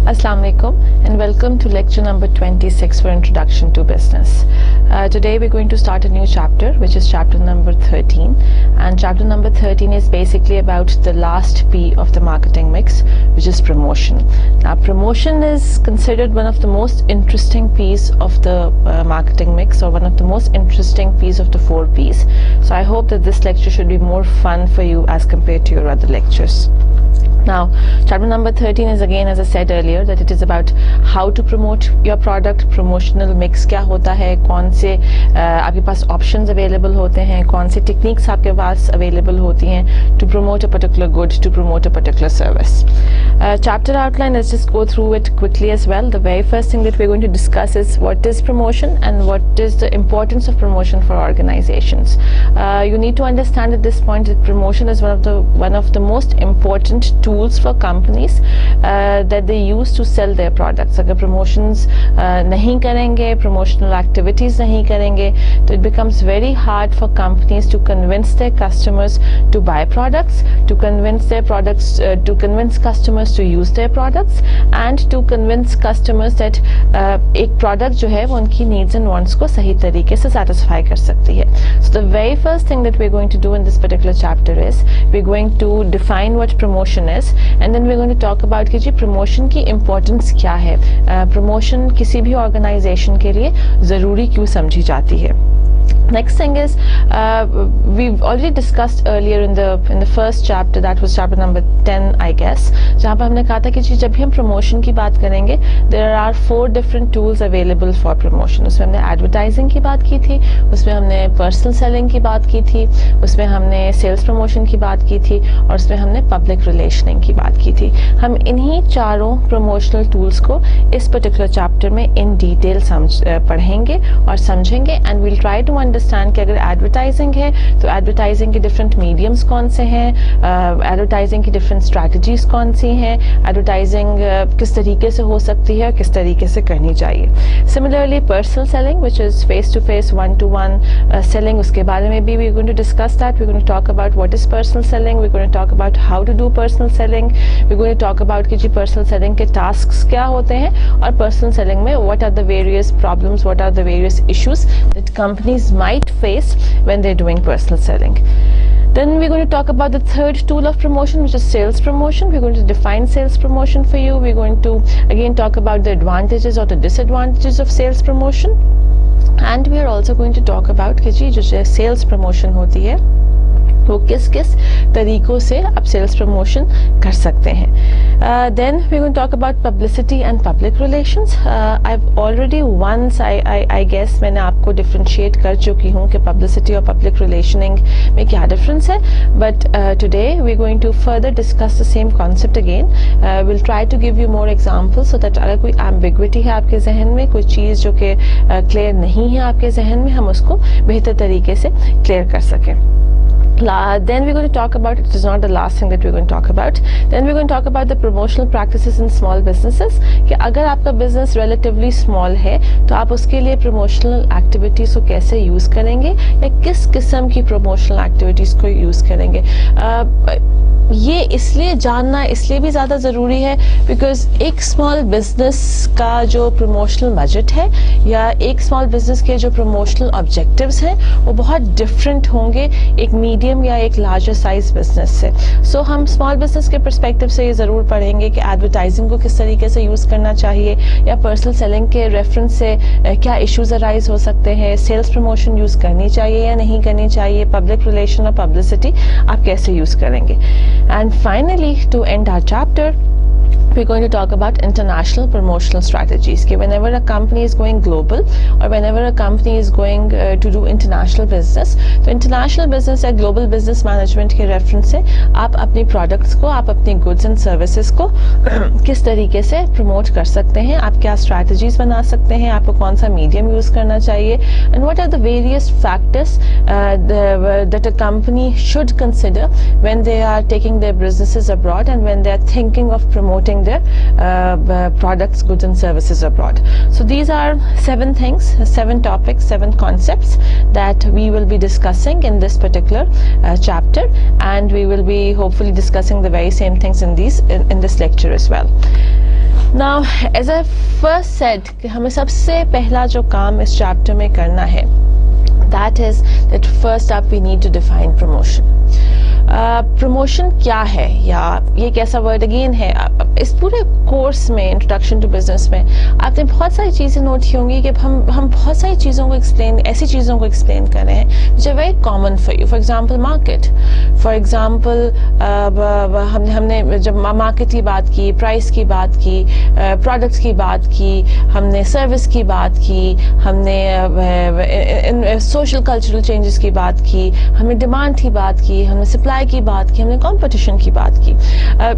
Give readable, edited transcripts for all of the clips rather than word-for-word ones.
Assalamu alaikum and welcome to lecture number 26 for Introduction to Business. Today we're going to start a new chapter, which is chapter number 13, and chapter number 13 is basically about the last P of the marketing mix, which is promotion. Now promotion is considered one of the most interesting P's of the marketing mix, or one of the most interesting P's of the 4 P's. So I hope that this lecture should be more fun for you as compared to your other lectures. Now, chapter number 13 is, again, as I said earlier, that it is about how to promote your product. Promotional mix क्या होता है, कौन से आपके पास options available होते हैं, कौन से techniques आपके पास available होती हैं to promote a particular good, to promote a particular service. Chapter outline, let's just go through it quickly as well. The very first thing that we're going to discuss is what is promotion and what is the importance of promotion for organizations. You need to understand at this point that promotion is one of the most important tools for companies that they use to sell their products. अगर promotions नहीं करेंगे, promotional activities नहीं करेंगे, तो it becomes very hard for companies to convince their customers to buy products, to convince customers to use their products, and to convince customers that एक product जो है वो उनकी needs and wants को सही तरीके से satisfy कर सकती है. So the very first thing that we're going to do in this particular chapter is we're going to define what promotion is, and then we're going to talk about कि जी promotion की importance क्या है, promotion किसी भी organization के लिए ज़रूरी क्यों समझी जाती है. Next thing is we've already discussed earlier in the first chapter, that was chapter number 10 I guess, जहाँ पर हमने कहा था कि जब भी हम promotion की बात करेंगे there are 4 different tools available for promotion. उसमें हमने advertising की बात की थी, उसमें हमने personal selling की बात की थी, उसमें हमने sales promotion की बात की थी, और उसमें हमने public relationing की बात की थी. हम इन्हीं चारों promotional tools को इस particular chapter में in detail पढ़ेंगे और समझेंगे, and we'll try to understand कि अगर एडवर्टाइजिंग है तो एडवर्टाइजिंग के डिफरेंट मीडियम्स कौन से हैं, एडवर्टाइजिंग की डिफरेंट स्ट्रैटेजीज कौन सी हैं, एडवर्टाइजिंग किस तरीके से हो सकती है और किस तरीके से करनी चाहिए. Similarly personal selling, which is face to face, 1-to-1 selling, उसके बारे में भी we are going to discuss that. We are going to talk about what is personal selling, we are going to talk about how to do personal selling, we are going to talk about कि जी personal selling के tasks क्या होते हैं, और personal selling में what are the various problems, what are the various issues that companies might face when they're doing personal selling. Then we're going to talk about the third tool of promotion, which is sales promotion. We're going to define sales promotion for you. We're going to again talk about the advantages or the disadvantages of sales promotion, and we are also going to talk about कि जी जो sales promotion होती है वो किस किस तरीकों से आप सेल्स प्रमोशन कर सकते हैं. Then we're going to talk about publicity and public relations. I've already once I guess मैंने आपको differentiate कर चुकी हूँ कि publicity और public relationing में क्या difference है, but today we're going to further discuss the same concept again. We'll try to give you more examples so that अगर कोई ambiguity है आपके जहन में, कोई चीज़ जो कि clear नहीं है आपके जहन में, हम उसको बेहतर तरीके से clear कर सकें. Then we're going to talk about, it is not the last thing that we're going to talk about, then we're going to talk about the promotional practices in small businesses. कि अगर आपका business relatively small है तो आप उसके लिए promotional activities को कैसे use करेंगे या किस किस्म की promotional activities को use करेंगे. ये इसलिए जानना इसलिए भी ज़्यादा ज़रूरी है बिकॉज एक स्मॉल बिजनेस का जो प्रमोशनल बजट है या एक स्मॉल बिजनेस के जो प्रमोशनल ऑब्जेक्टिव्स हैं वो बहुत डिफरेंट होंगे एक मीडियम या एक लार्जर साइज बिजनेस से. सो हम स्मॉल बिजनेस के पर्सपेक्टिव से ये ज़रूर पढ़ेंगे कि एडवर्टाइजिंग को किस तरीके से यूज़ करना चाहिए, या पर्सनल सेलिंग के रेफरेंस से क्या इश्यूज अराइज हो सकते हैं, सेल्स प्रमोशन यूज़ करनी चाहिए या नहीं करनी चाहिए, पब्लिक रिलेशन और पब्लिसिटी आप कैसे यूज़ करेंगे. And finally, to end our chapter, we're going to talk about international promotional strategies. कि whenever a company is going global or whenever a company is going to do international business, तो international business या global business management के reference से आप अपनी products को, आप अपनी goods and services को किस तरीके से promote कर सकते हैं, आप क्या strategies बना सकते हैं, आपको कौन सा medium use करना चाहिए, and what are the various factors that a company should consider when they are taking their businesses abroad and when they are thinking of promoting their products, goods and services abroad. So these are 7 things, 7 topics, 7 concepts that we will be discussing in this particular chapter, and we will be hopefully discussing the very same things in this lecture as well. Now, as I first said, कि हमें सबसे पहला जो काम इस chapter में करना है, that is that first up we need to define promotion. Promotion क्या है, या ये कैसा वर्ड अगेन है. इस पूरे कोर्स में इंट्रोडक्शन टू बिजनेस में आपने बहुत सारी चीज़ें नोट की होंगी कि हम बहुत सारी चीज़ों को ऐसी चीज़ों को एक्सप्लेन कर रहे हैं which are very common for you. For example market, for example हमने जब मार्केट की बात की, प्राइस की बात की, प्रोडक्ट्स की बात की, हमने सर्विस की बात की, हमने सोशल कल्चरल चेंजेस की बात की, हमने डिमांड की बात की, हमने सप्लाई की बात की, हमने कंपटीशन की बात की.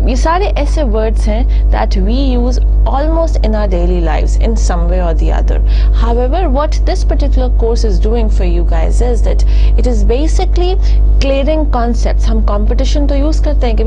ये सारे ऐसे वर्ड्स हैं that we use almost in our daily lives in some way or the other. However, what this particular course is doing for you guys is that it is basically clearing concepts. हम competition तो use करते हैं कि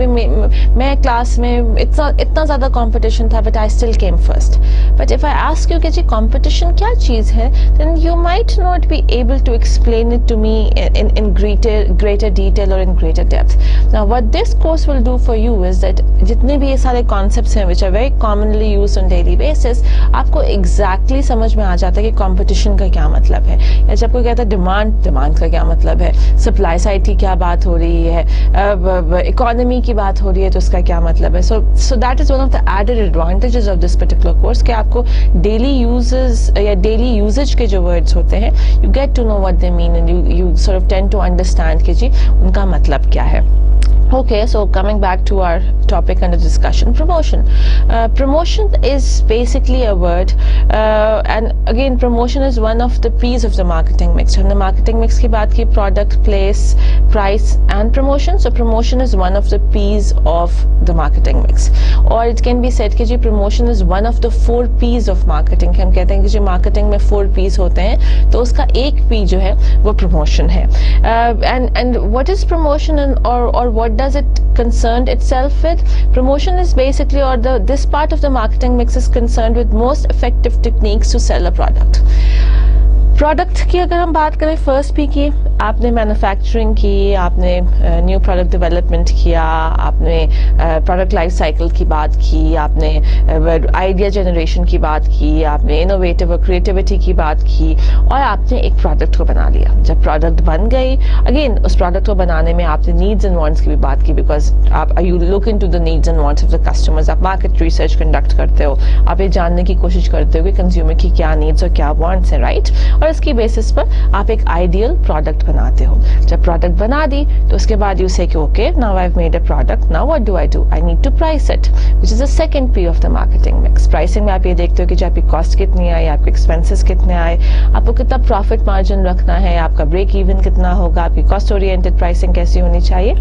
मैं class में इतना ज़्यादा competition था but I still came first. But if I ask you कि जी competition क्या चीज़ है, then you might not be able to explain it to me in greater detail or in greater depth. Now what this course will do for you is that जितने भी ये सारे concepts हैं which are very commonly used on daily basis, आपको exactly समझ में आ जाता है कि competition का क्या मतलब है, या जब कोई कहता है demand का क्या मतलब है, supply side की क्या बात हो रही है, economy की बात हो रही है तो उसका क्या मतलब है. So that is one of the added advantages of this particular course कि आपको daily uses या daily usage के जो words होते हैं, you get to know what they mean and you sort of tend to understand कि जी उनका मतलब क्या है. Okay, so coming back to our topic under discussion, promotion. Promotion is basically a word, and again, promotion is one of the P's of the marketing mix. हमने marketing mix की बात की, product, place, price, and promotion. So promotion is one of the P's of the marketing mix. Or it can be said कि जी promotion is one of the 4 P's of marketing. हम कहते हैं कि जी marketing में 4 P's होते हैं, तो उसका एक P जो है वो promotion है. And what is promotion or what does it concerned itself with? Promotion is basically, or this part of the marketing mix is concerned with most effective techniques to sell a product. Product की अगर हम बात करें, first P की, आपने manufacturing की, आपने new product development किया, आपने प्रोडक्ट लाइफ साइकिल की बात की, आपने आइडिया जनरेशन की बात की, आपने इनोवेटिव और क्रिएटिविटी की बात की, और आपने एक प्रोडक्ट को बना लिया. जब प्रोडक्ट बन गई, अगेन उस प्रोडक्ट को बनाने में आपने नीड्स एंड वांट्स की भी बात की, बिकॉज आप you look into the needs and wants of the customers. आप मार्केट रिसर्च कंडक्ट करते हो, आप ये जानने की कोशिश करते हो कि कंज्यूमर की क्या नीड्स और क्या वांट्स हैं, राइट. और इसकी बेसिस पर आप एक आइडियल प्रोडक्ट बनाते हो. जब प्रोडक्ट बना दी तो उसके बाद यू से कि okay, now I have made a product, now what do? I need to price it, which is the second P of the marketing mix. Pricing में आप ये देखते हो कि आपकी कॉस्ट कितनी आई, आपके एक्सपेंसेस कितने आए, आपको कितना प्रॉफिट मार्जिन रखना है, आपका ब्रेक इवन कितना होगा, आपकी कॉस्ट ओरिएंटेड प्राइसिंग कैसी होनी चाहिए.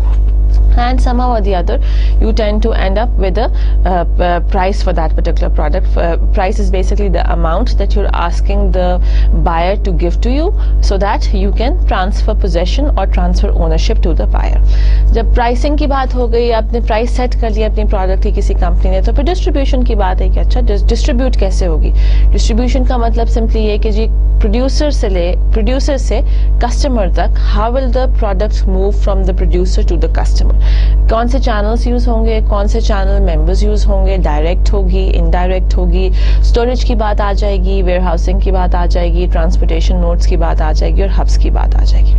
And somehow or the other you tend to end up with a price for that particular product. Price is basically the amount that you're asking the buyer to give to you so that you can transfer possession or transfer ownership to the buyer. जब pricing की बात हो गई, आपने price set कर लिया अपनी product की किसी कंपनी ने, तो फिर डिस्ट्रीब्यूशन की बात है कि अच्छा डिस्ट्रीब्यूट कैसे होगी. डिस्ट्रीब्यूशन का मतलब सिंपली ये कि जी प्रोड्यूसर से कस्टमर तक, how will the product move from the producer to the customer. कौन से चैनल्स यूज होंगे, कौन से चैनल मेंबर्स यूज होंगे, डायरेक्ट होगी, इनडायरेक्ट होगी, स्टोरेज की बात आ जाएगी, वेयर हाउसिंग की बात आ जाएगी, ट्रांसपोर्टेशन नोड्स की बात आ जाएगी और हब्स की बात आ जाएगी.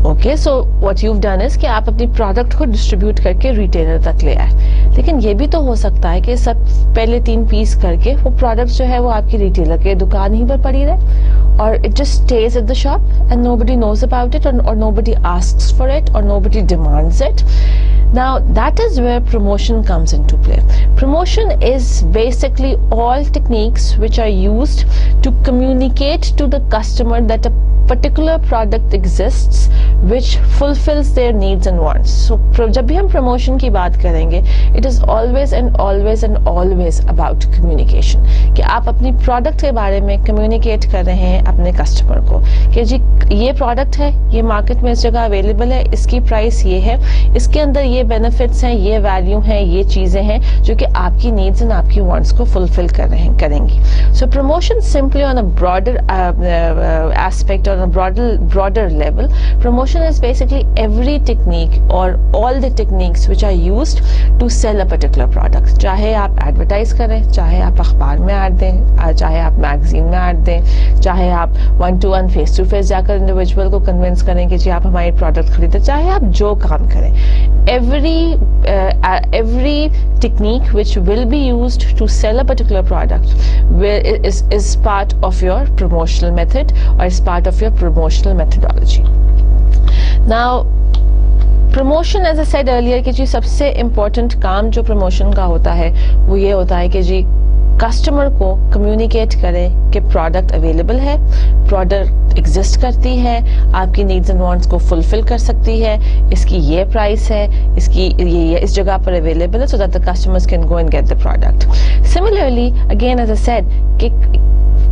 Okay, so what you done is कि आप अपनी प्रोडक्ट को डिस्ट्रीब्यूट करके रिटेलर तक ले आए. लेकिन ये भी तो हो सकता है कि सब पहले 3 पीस करके वो प्रोडक्ट जो है वो आपकी रिटेलर के दुकान ही पर पड़ी रहे, or it just stays at the shop and nobody knows about it, or nobody asks for it, or nobody demands it. Now that is where promotion comes into play. Promotion is basically all techniques which are used to communicate to the customer that a particular product exists which fulfills their needs and wants. So जब भी हम promotion की बात करेंगे, it is always and always and always about communication. कि आप अपनी product के बारे में communicate कर रहे हैं अपने customer को कि जी ये product है, ये market में इस जगह available है, इसकी price ये है, इसके अंदर ये benefits हैं, ये value हैं, ये चीज़ें हैं जो कि आपकी needs and आपकी wants को fulfill करेंगी. So promotion simply on a broader aspect or on a broader level, promotion is basically every technique or all the techniques which are used to sell a particular product. चाहे आप advertise करें, चाहे आप अखबार में add दें, चाहे आप मैगजीन में ऐड दें, चाहे आप 1-to-1 फेस टू फेस जाकर इंडिविजुअल को कन्विंस करें कि जी आप हमारी प्रोडक्ट खरीदें, चाहे आप जो काम करें, every technique which will be used to sell a particular product is part of your promotional method or is part of your promotional methodology. Now promotion, as I said earlier, कि जी सबसे important काम जो promotion का होता है वो ये होता है कि जी कस्टमर को कम्युनिकेट करें कि प्रोडक्ट अवेलेबल है, प्रोडक्ट एग्जिस्ट करती है, आपकी नीड्स एंड वांट्स को फुलफिल कर सकती है, इसकी ये प्राइस है, इसकी ये इस जगह पर अवेलेबल है, so that the customers can go and get the product. Similarly again as I said कि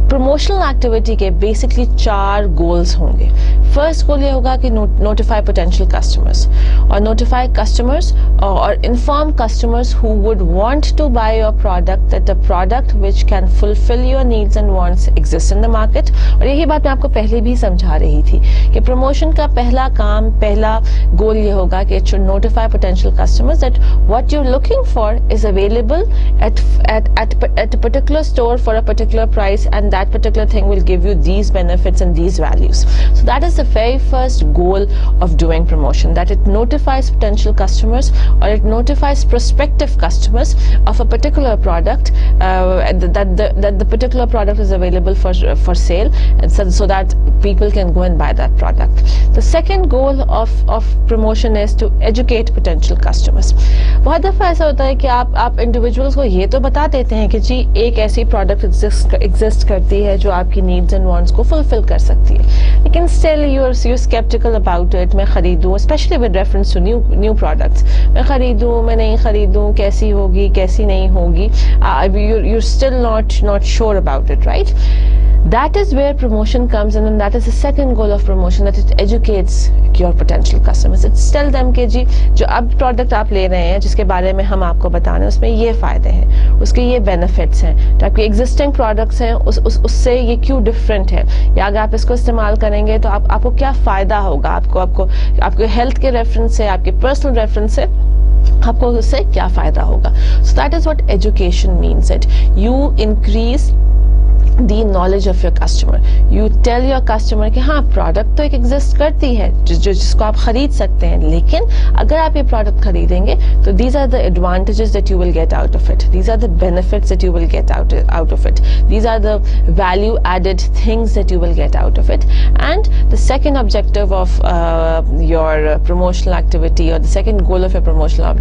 प्रमोशनल एक्टिविटी के बेसिकली 4 गोल्स होंगे. फर्स्ट गोल ये होगा कि नोटिफाई पोटेंशियल कस्टमर्स और नोटिफाई कस्टमर्स और inform customers who would want to buy your product that the product which can fulfil your needs and wants exist in the market. और यही बात मैं आपको पहले भी समझा रही थी कि प्रमोशन का पहला गोल ये होगा कि it should notify potential customers that what you are looking for is available at a particular store for a particular price, and that particular thing will give you these benefits and these values. So that is the very first goal of doing promotion, that it notifies potential customers or it notifies prospective customers of a particular product, that the particular product is available for sale, and so that people can go and buy that product. The second goal of promotion is to educate potential customers. बहुत दफा ऐसा होता है कि आप individuals को ये तो बता देते हैं कि जी एक ऐसी प्रोडक्ट एग्जिस्ट करती है जो आपकी नीड्स एंड वांट्स को फुलफिल कर सकती है, लेकिन still you are sceptical about it. मैं खरीदूं, specially with reference to new products, मैं खरीदूं, मैं नहीं खरीदूं, कैसी होगी, कैसी नहीं होगी, you're still not sure about it, right? That is where promotion comes in, and that is the second goal of promotion, that it educates your potential customers. It's tell them कि जी जो अब प्रोडक्ट आप ले रहे हैं जिसके बारे में हम आपको बता रहे हैं उसमें ये फायदे हैं, उसके ये बेनिफिट्स हैं, तो आपके एग्जिस्टिंग प्रोडक्ट्स हैं उससे ये क्यों डिफरेंट है, या अगर आप इसको इस्तेमाल करेंगे तो आपको क्या फायदा होगा, आपको हेल्थ के रेफरेंस से, आपके पर्सनल रेफरेंस से आपको उससे क्या फायदा होगा. So that is what education means. It you increase the knowledge of your customer. You tell your customer कि हाँ प्रोडक्ट तो एक एग्जिस्ट करती है जिसको आप खरीद सकते हैं, लेकिन अगर आप ये प्रोडक्ट खरीदेंगे तो these are the advantages that you will get out of it, these are the benefits that you will get out of it, these are the value added things that you will get out of it. And the second objective of your promotional activity, or the second goal of your promotional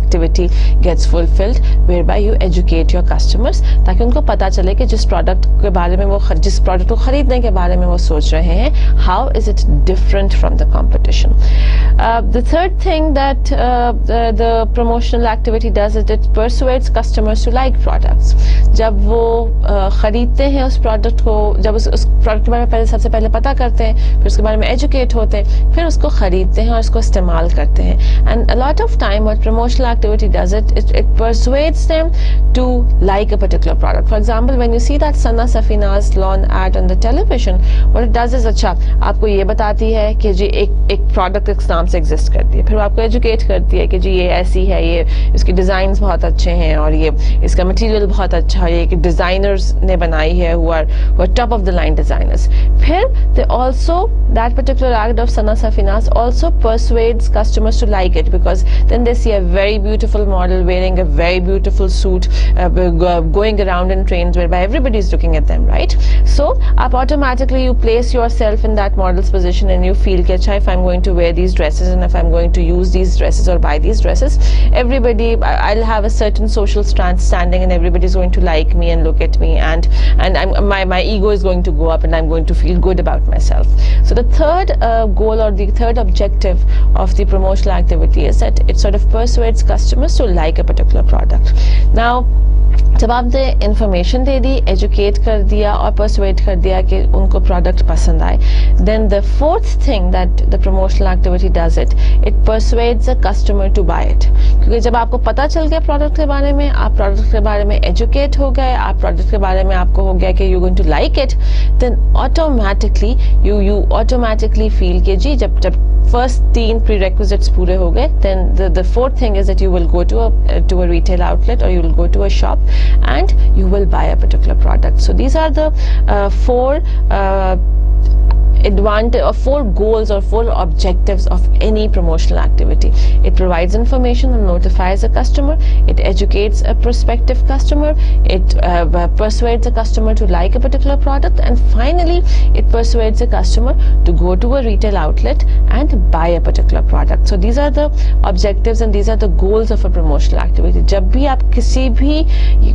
activity gets fulfilled, whereby you educate your customers ताकि उनको पता चले कि जिस product के बारे में जिस प्रोडक्ट को खरीदने के बारे में वो सोच रहे हैं, how is it different from the competition. The third thing that the promotional activity does it persuades customers to like products. जब वो खरीदते हैं उस प्रोडक्ट को, जब उस प्रोडक्ट के बारे में सबसे पहले पता करते हैं, फिर उसके बारे में एजुकेट होते हैं, फिर उसको खरीदते हैं और उसको इस्तेमाल करते हैं. And a lot of time what promotional activity does it persuades them to like a particular product. For example when you see that Sana Safina's lawn ad on the television, what it does is अच्छा आपको ये बताती है कि जी एक product इस नाम से एग्जिस्ट करती है, फिर वो आपको एजुकेट करती है कि जी ये ऐसी है, ये इसकी डिजाइन्स बहुत अच्छे हैं और ये इसका मटेरियल बहुत अच्छा है, ये डिजाइनर्स ने बनाई है, who are top of the line designers. फिर they also, that particular ad of Sana Safina's also persuades customers to like it, because then they see a very beautiful model wearing a very beautiful suit, going around in trains whereby everybody is looking at them, right? So up automatically you place yourself in that model's position and you feel कि अच्छा, if I'm going to wear these dresses and if I'm going to use these dresses or buy these dresses, everybody, I'll have a certain social standing and everybody is going to like me and look at me, and my ego is going to go up and I'm going to feel good about myself. So the third goal or the third objective of the promotional activity is that it sort of persuades customers to like a particular product. Now जब आपने information दे दी, educate कर दिया और persuade कर दिया कि उनको product पसंद आए, then the fourth thing that the promotional activity does it persuades the customer to buy it. क्योंकि जब आपको पता चल गया प्रोडक्ट के बारे में, आप प्रोडक्ट के बारे में एजुकेट हो गए, आप प्रोडक्ट के बारे में आपको हो गया कि you going to like it, then automatically you automatically feel कि जी जब first 3 prerequisites पूरे हो गए, then the fourth thing is that you will go to a retail outlet or you will go to a shop and you will buy a particular product. So these are the 4 goals or 4 objectives of any promotional activity. It provides information and notifies a customer, it educates a prospective customer, it persuades a customer to like a particular product, and finally it persuades a customer to go to a retail outlet and buy a particular product. So these are the objectives and these are the goals of a promotional activity. जब भी आप किसी भी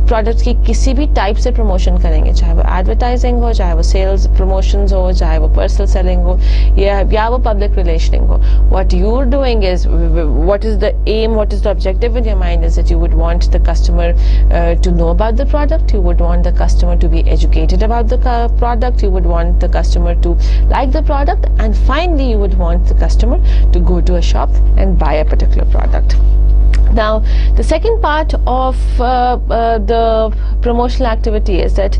product की किसी भी type से promotion करेंगे, चाहे वो एडवर्टाइजिंग हो, चाहे वो सेल्स प्रमोशंस हो, चाहे वो personal selling ho ya wo public relationing ho, what you're doing is, what is the aim, what is the objective in your mind is that you would want the customer to know about the product, you would want the customer to be educated about the product, you would want the customer to like the product, and finally you would want the customer to go to a shop and buy a particular product. Now the second part of the promotional activity is that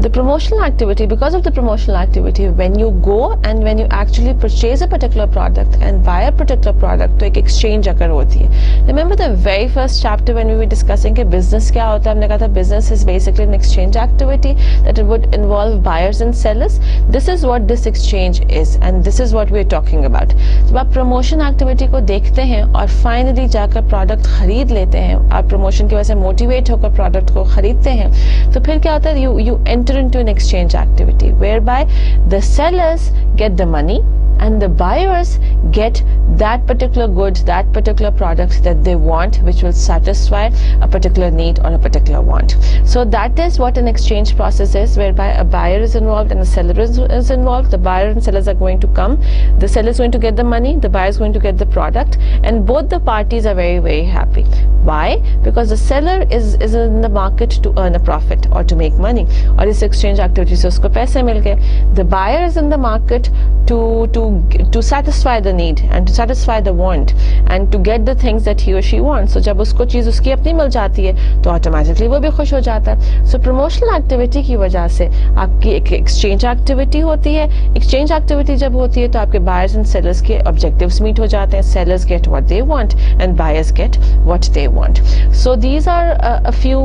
the promotional activity, because of the promotional activity, when you go and when you actually purchase a particular product and buy a particular product, तो एक exchange अगर होती है. Remember the very first chapter when we were discussing कि business क्या होता है, हमने कहा था business is basically an exchange activity that it would involve buyers and sellers. This is what this exchange is and this is what we are talking about. जब आप promotion activity को देखते हैं और finally जाकर product खरीद लेते हैं, आप प्रमोशन की वजह से मोटिवेट होकर प्रोडक्ट को खरीदते हैं, तो फिर क्या होता है, you enter into an exchange activity where by the sellers get the money and the buyers get that particular good, that particular product that they want, which will satisfy a particular need or a particular want. So that is what an exchange process is, whereby a buyer is involved and a seller is involved. The buyer and sellers are going to come, the seller is going to get the money, the buyer is going to get the product, and both the parties are very, very happy. Why? Because the seller is in the market to earn a profit or to make money, और इस exchange activity से उसको पैसे मिल गए. The buyer is in the market to satisfy the need and to satisfy the want and to get the things that he or she wants. So जब उसको चीज उसकी अपनी मिल जाती है तो ऑटोमेटिकली वो भी खुश हो जाता है. So promotional activity की वजह से आपकी एक exchange activity होती है. Exchange activity जब होती है तो आपके buyers and sellers के objectives meet हो जाते हैं. Sellers get what they want and buyers get what they want. So these are a few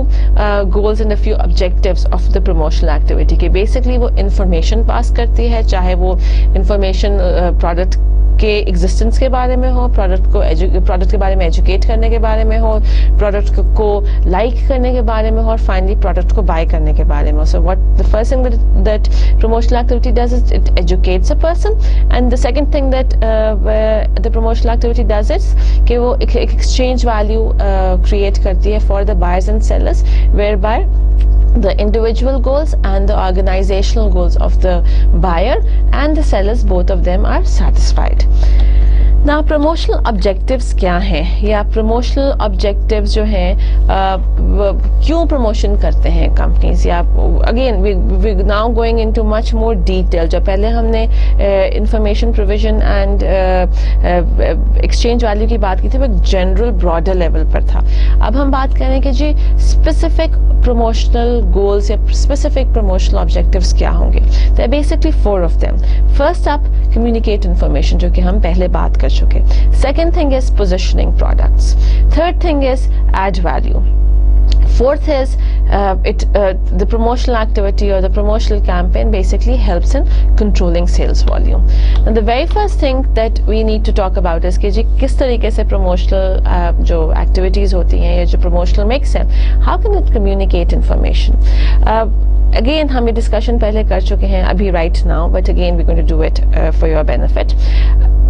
goals and a few objectives of the promotional activity कि basically वो information pass करती है, चाहे वो information प्रोडक्ट के एग्जिस्टेंस के बारे में हो, प्रोडक्ट के बारे में एजुकेट करने के बारे में हो, प्रोडक्ट को लाइक करने के बारे में हो, और फाइनली प्रोडक्ट को बाय करने के बारे में. So what the first thing that promotional activity does is it educates a person, and the second thing that the promotional activity does is कि वो एक एक्सचेंज वैल्यू क्रिएट करती है for the buyers and sellers, where by the individual goals and the organizational goals of the buyer and the sellers, both of them are satisfied. Now promotional objectives क्या हैं, या promotional objectives जो हैं क्यों promotion करते हैं companies, या again we now going into much more detail. जो पहले हमने information provision and exchange value की बात की थी वो एक general broader level पर था. अब हम बात करें कि जी specific promotional goals या specific promotional objectives क्या होंगे. There are basically 4 of them. First up, communicate information, जो कि हम पहले बात कर चुके. Second thing is positioning products. Third thing is add value. Fourth is the promotional activity or the promotional campaign basically helps in controlling sales volume. Now the very first thing that we need to talk about is कि जी किस तरीके से promotional जो activities होती हैं या जो promotional mix है, how can it communicate information? Again हम ये discussion पहले कर चुके हैं अभी right now, but again we're going to do it for your benefit.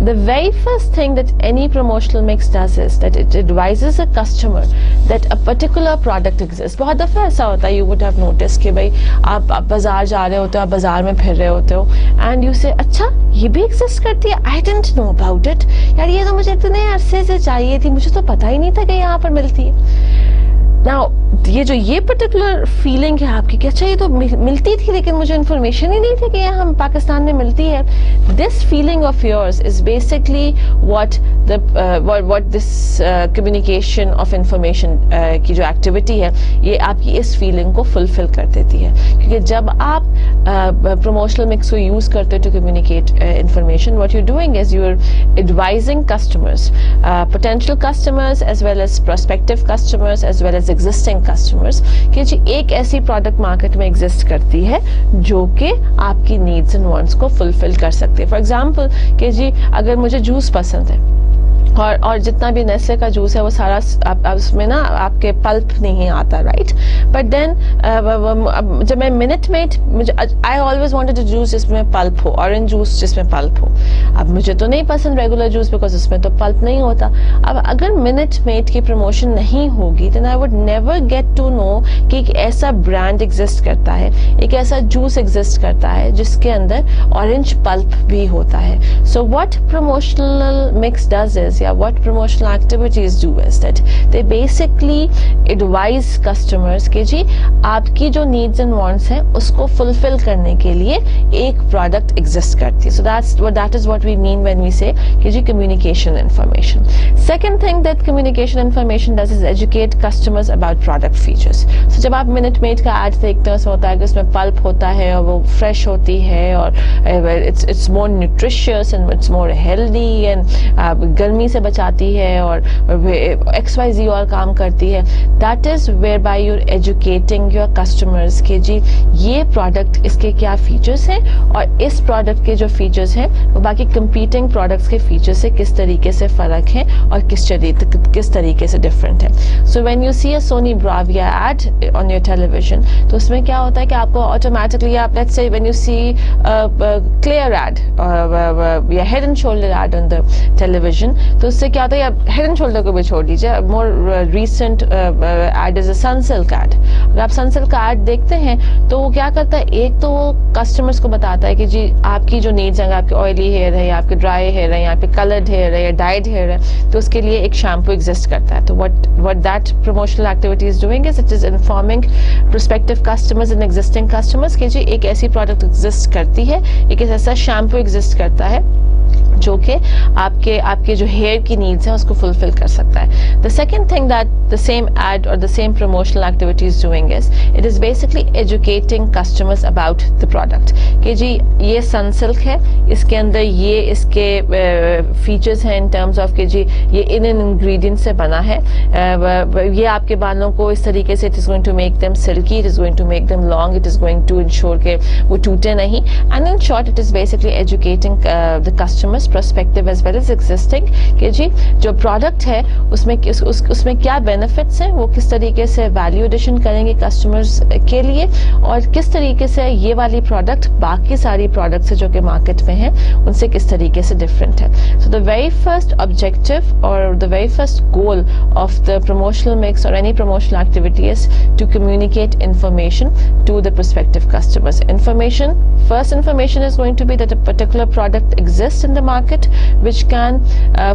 The very first thing that any promotional mix does is that it advises a customer that a particular product exists. बहुत दफ़ा ऐसा होता है, you would have noticed कि भाई आप बाजार जा रहे होते हो, आप बाजार में फिर रहे होते हो, and you say अच्छा ये भी exist करती है, I didn't know about it, यार ये तो मुझे इतने अरसे से चाहिए थी, मुझे तो पता ही नहीं था कि यहाँ पर मिलती है. नाउ ये पर्टिकुलर फीलिंग है आपकी कि अच्छा ये तो मिलती थी लेकिन मुझे इन्फॉर्मेशन ही नहीं थी कि यहाँ हम पाकिस्तान में मिलती है. This feeling of yours is basically what this communication of information की जो एक्टिविटी है ये आपकी इस फीलिंग को फुलफिल कर देती है. क्योंकि जब आप प्रमोशनल मिक्स को यूज करते हो to communicate information, what you doing is you are advising customers, potential customers as well as prospective customers as well as existing customers कि जी एक ऐसी प्रोडक्ट मार्केट में एग्जिस्ट करती है जो कि आपकी नीड्स एंड वांट्स को फुलफिल कर सकती है. फॉर एग्जांपल कि जी अगर मुझे जूस पसंद है और जितना भी नेस्ले का जूस है वो सारा उसमें ना आपके पल्प नहीं आता, राइट. बट देन जब मैं मिनट मेड, मुझे I always wanted a juice जिसमें पल्प हो, ऑरेंज जूस जिसमें पल्प हो. अब मुझे तो नहीं पसंद रेगुलर जूस बिकॉज उसमें तो पल्प नहीं होता. अब अगर मिनट मेड की प्रमोशन नहीं होगी then I would never get to know कि एक ऐसा ब्रांड एग्जिस्ट करता है, एक ऐसा जूस एग्जिस्ट करता है जिसके अंदर ऑरेंज पल्प भी होता है. So what promotional mix does is, या what promotional activities do is that they basically advise customers कि जी आपकी जो needs and wants हैं उसको fulfill करने के लिए एक product exist करती है. So that is what we mean when we say कि जी communication information. Second thing that communication information does is educate customers about product features. So जब आप Minute Maid का ad देखते हो, होता है कि उसमें pulp होता है और वो fresh होती है और it's more nutritious and it's more healthy and गर्मी से बचाती है और XYZ और काम करती है. That is where by you're educating your customers कि जी ये प्रोडक्ट इसके क्या फीचर्स हैं और इस प्रोडक्ट के जो फीचर्स हैं वो बाकी कंपीटिंग प्रोडक्ट्स के फीचर्स से किस तरीके से फर्क है और किस तरीके से डिफरेंट है. So when you see a Sony Bravia ad on your television तो उसमें क्या होता है कि आपको ऑटोमेटिकली आप let's say when you see Clear ad या Head and Shoulder ad on the television तो उससे क्या होता है, आप हेड एंड शोल्डर को भी छोड़ दीजिए, more recent ad is a Sunsilk ad. अगर आप सनसिल्क का एड देखते हैं तो वो क्या करता है, एक तो वो कस्टमर्स को बताता है कि जी आपकी जो नीड्स हैं, आपके ऑयली हेयर है या आपके ड्राई हेयर है या आपके कलर्ड हेयर है या डाइड हेयर है तो उसके लिए एक शैम्पू एग्जिस्ट करता है. तो what that promotional activity is doing is it is informing prospective customers and existing customers कि जी एक ऐसी प्रोडक्ट एग्जिस्ट करती है, एक ऐसा शैम्पू एग्जिस्ट करता है जो कि आपके जो हेयर की नीड्स हैं उसको फुलफिल कर सकता है. The second thing that the same ad और the same promotional activity is doing is it is basically educating customers about the product कि जी ये सनसिल्क है, इसके अंदर ये इसके फीचर्स हैं इन टर्म्स ऑफ कि जी ये इन इंग्रेडिएंट से बना है, ये आपके बालों को इस तरीके से it is going to make them silky, it is going to make them long, it is going to ensure के वो टूटे नहीं. And in short it is basically educating the customers prospective as well as existing कि जी जो product है उसमें क्या benefits हैं, वो किस तरीके से वैल्यू एडिशन करेंगे कस्टमर्स के लिए और किस तरीके से ये वाली प्रोडक्ट बाकी सारी प्रोडक्ट्स जो कि मार्केट में हैं उनसे किस तरीके से डिफरेंट है. So the very first objective और the very first goal of the promotional mix और any promotional activity is to communicate information to the prospective customers. First information is going to be that a particular product exists in the market which can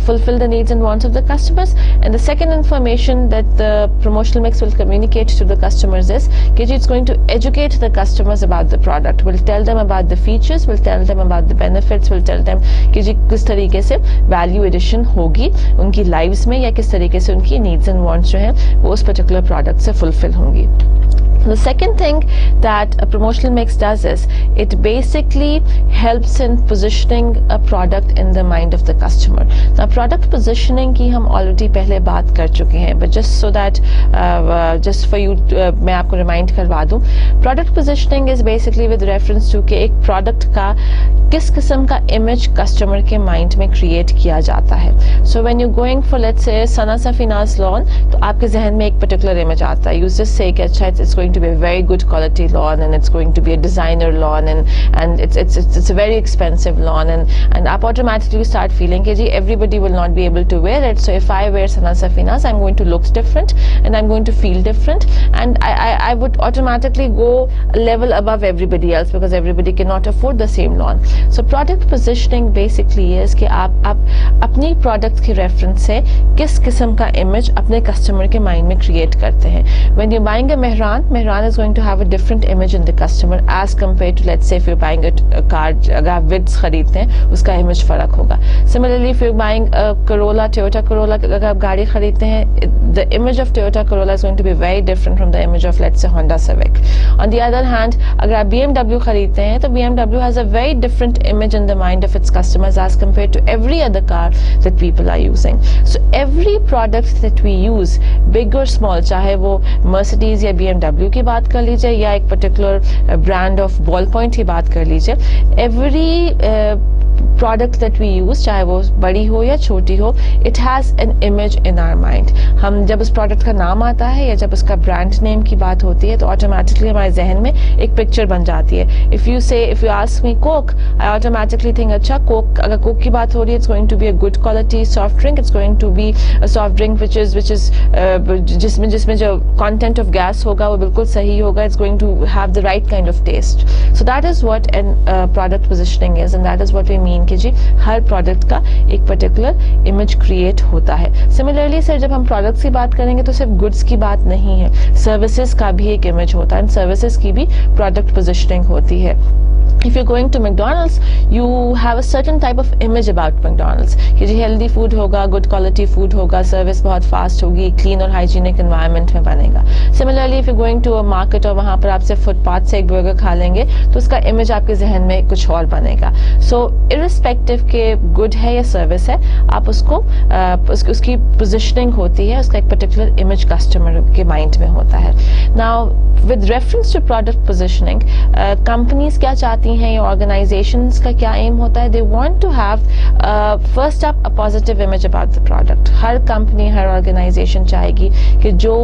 fulfill the needs and wants of the customers, and the second information that the promotional mix will communicate to the customers is that it's going to educate the customers about the product, will tell them about the features, will tell them about the benefits, will tell them कि जी किस तरीके से value addition होगी उनकी lives में या किस तरीके से उनकी नीड्स एंड वांट्स जो हैं वो उस पर्टिकुलर प्रोडक्ट से फुलफिल होंगी. The second thing that a promotional mix does is it basically helps in positioning a product in the mind of the customer. Now product positioning की हम already पहले बात कर चुके हैं, but just so that just for you मैं आपको remind करवा दूँ, product positioning is basically with reference to कि एक product का किस किस्म का image customer के mind में create किया जाता है. So when you're going for let's say Sana Safina's lawn तो आपके जहन में एक particular image आता है. You just say कि अच्छा it's going going to be a very good quality lawn and it's going to be a designer lawn and it's a very expensive lawn and आप automatically start feeling कि जी everybody will not be able to wear it, so if I wear Sana Safinas I'm going to look different and I'm going to feel different and I would automatically go a level above everybody else because everybody cannot afford the same lawn. So product positioning basically is कि आप अपनी product की reference से किस किस्म का image अपने customer के mind में create करते हैं. When you're buying a Mehran is going to have a different image in the customer as compared to, let's say, if you're buying a car, अगर आप Vitz खरीदते हैं उसका image फर्क होगा. Similarly, if you're buying a Corolla, Toyota Corolla, अगर आप गाड़ी खरीदते हैं, the image of Toyota Corolla is going to be very different from the image of, let's say, Honda Civic. On the other hand, अगर आप BMW खरीदते हैं तो BMW has a very different image in the mind of its customers as compared to every other car that people are using. So every product that we use, big or small, चाहे वो Mercedes या BMW की बात कर लीजिए या एक particular brand of ballpoint की बात कर लीजिए, every product that we use, चाहे वो बड़ी हो या छोटी हो, it has an image in our mind. हम जब उस product का नाम आता है या जब उसका brand name की बात होती है तो automatically हमारे जहन में एक picture बन जाती है. If you ask me Coke, I automatically think अच्छा Coke, अगर Coke की बात हो रही है, it's going to be a good quality soft drink, it's going to be a soft drink which is जिसमें जो content of gas होगा वो बिल्कुल सही होगा, it's going to have the right kind of taste. So that is what an product positioning is and that is what we mean कि जी हर product का एक पर्टिकुलर इमेज क्रिएट होता है. सिमिलरली सर जब हम प्रोडक्ट्स की बात करेंगे तो सिर्फ गुड्स की बात नहीं है, सर्विसेज का भी एक इमेज होता है, सर्विसेज की भी प्रोडक्ट पोजीशनिंग होती है. If you're going to McDonald's, you have a certain type of image about McDonald's कि जी healthy food होगा, good quality food होगा, service बहुत fast होगी, clean और hygienic environment में बनेगा. Similarly, if you're going to a market और वहाँ पर आप सिर्फ फुटपाथ से एक बर्गर खा लेंगे तो उसका इमेज आपके जहन में कुछ और बनेगा. So irrespective के good है या service है, आप उसकी positioning होती है, उसका एक particular image customer के mind में होता है. Now with reference to product positioning, companies क्या चाहती हैं या organizations का क्या aim होता है, they want to have first up a positive image about the product. Her company, her organization चाहेगी कि जो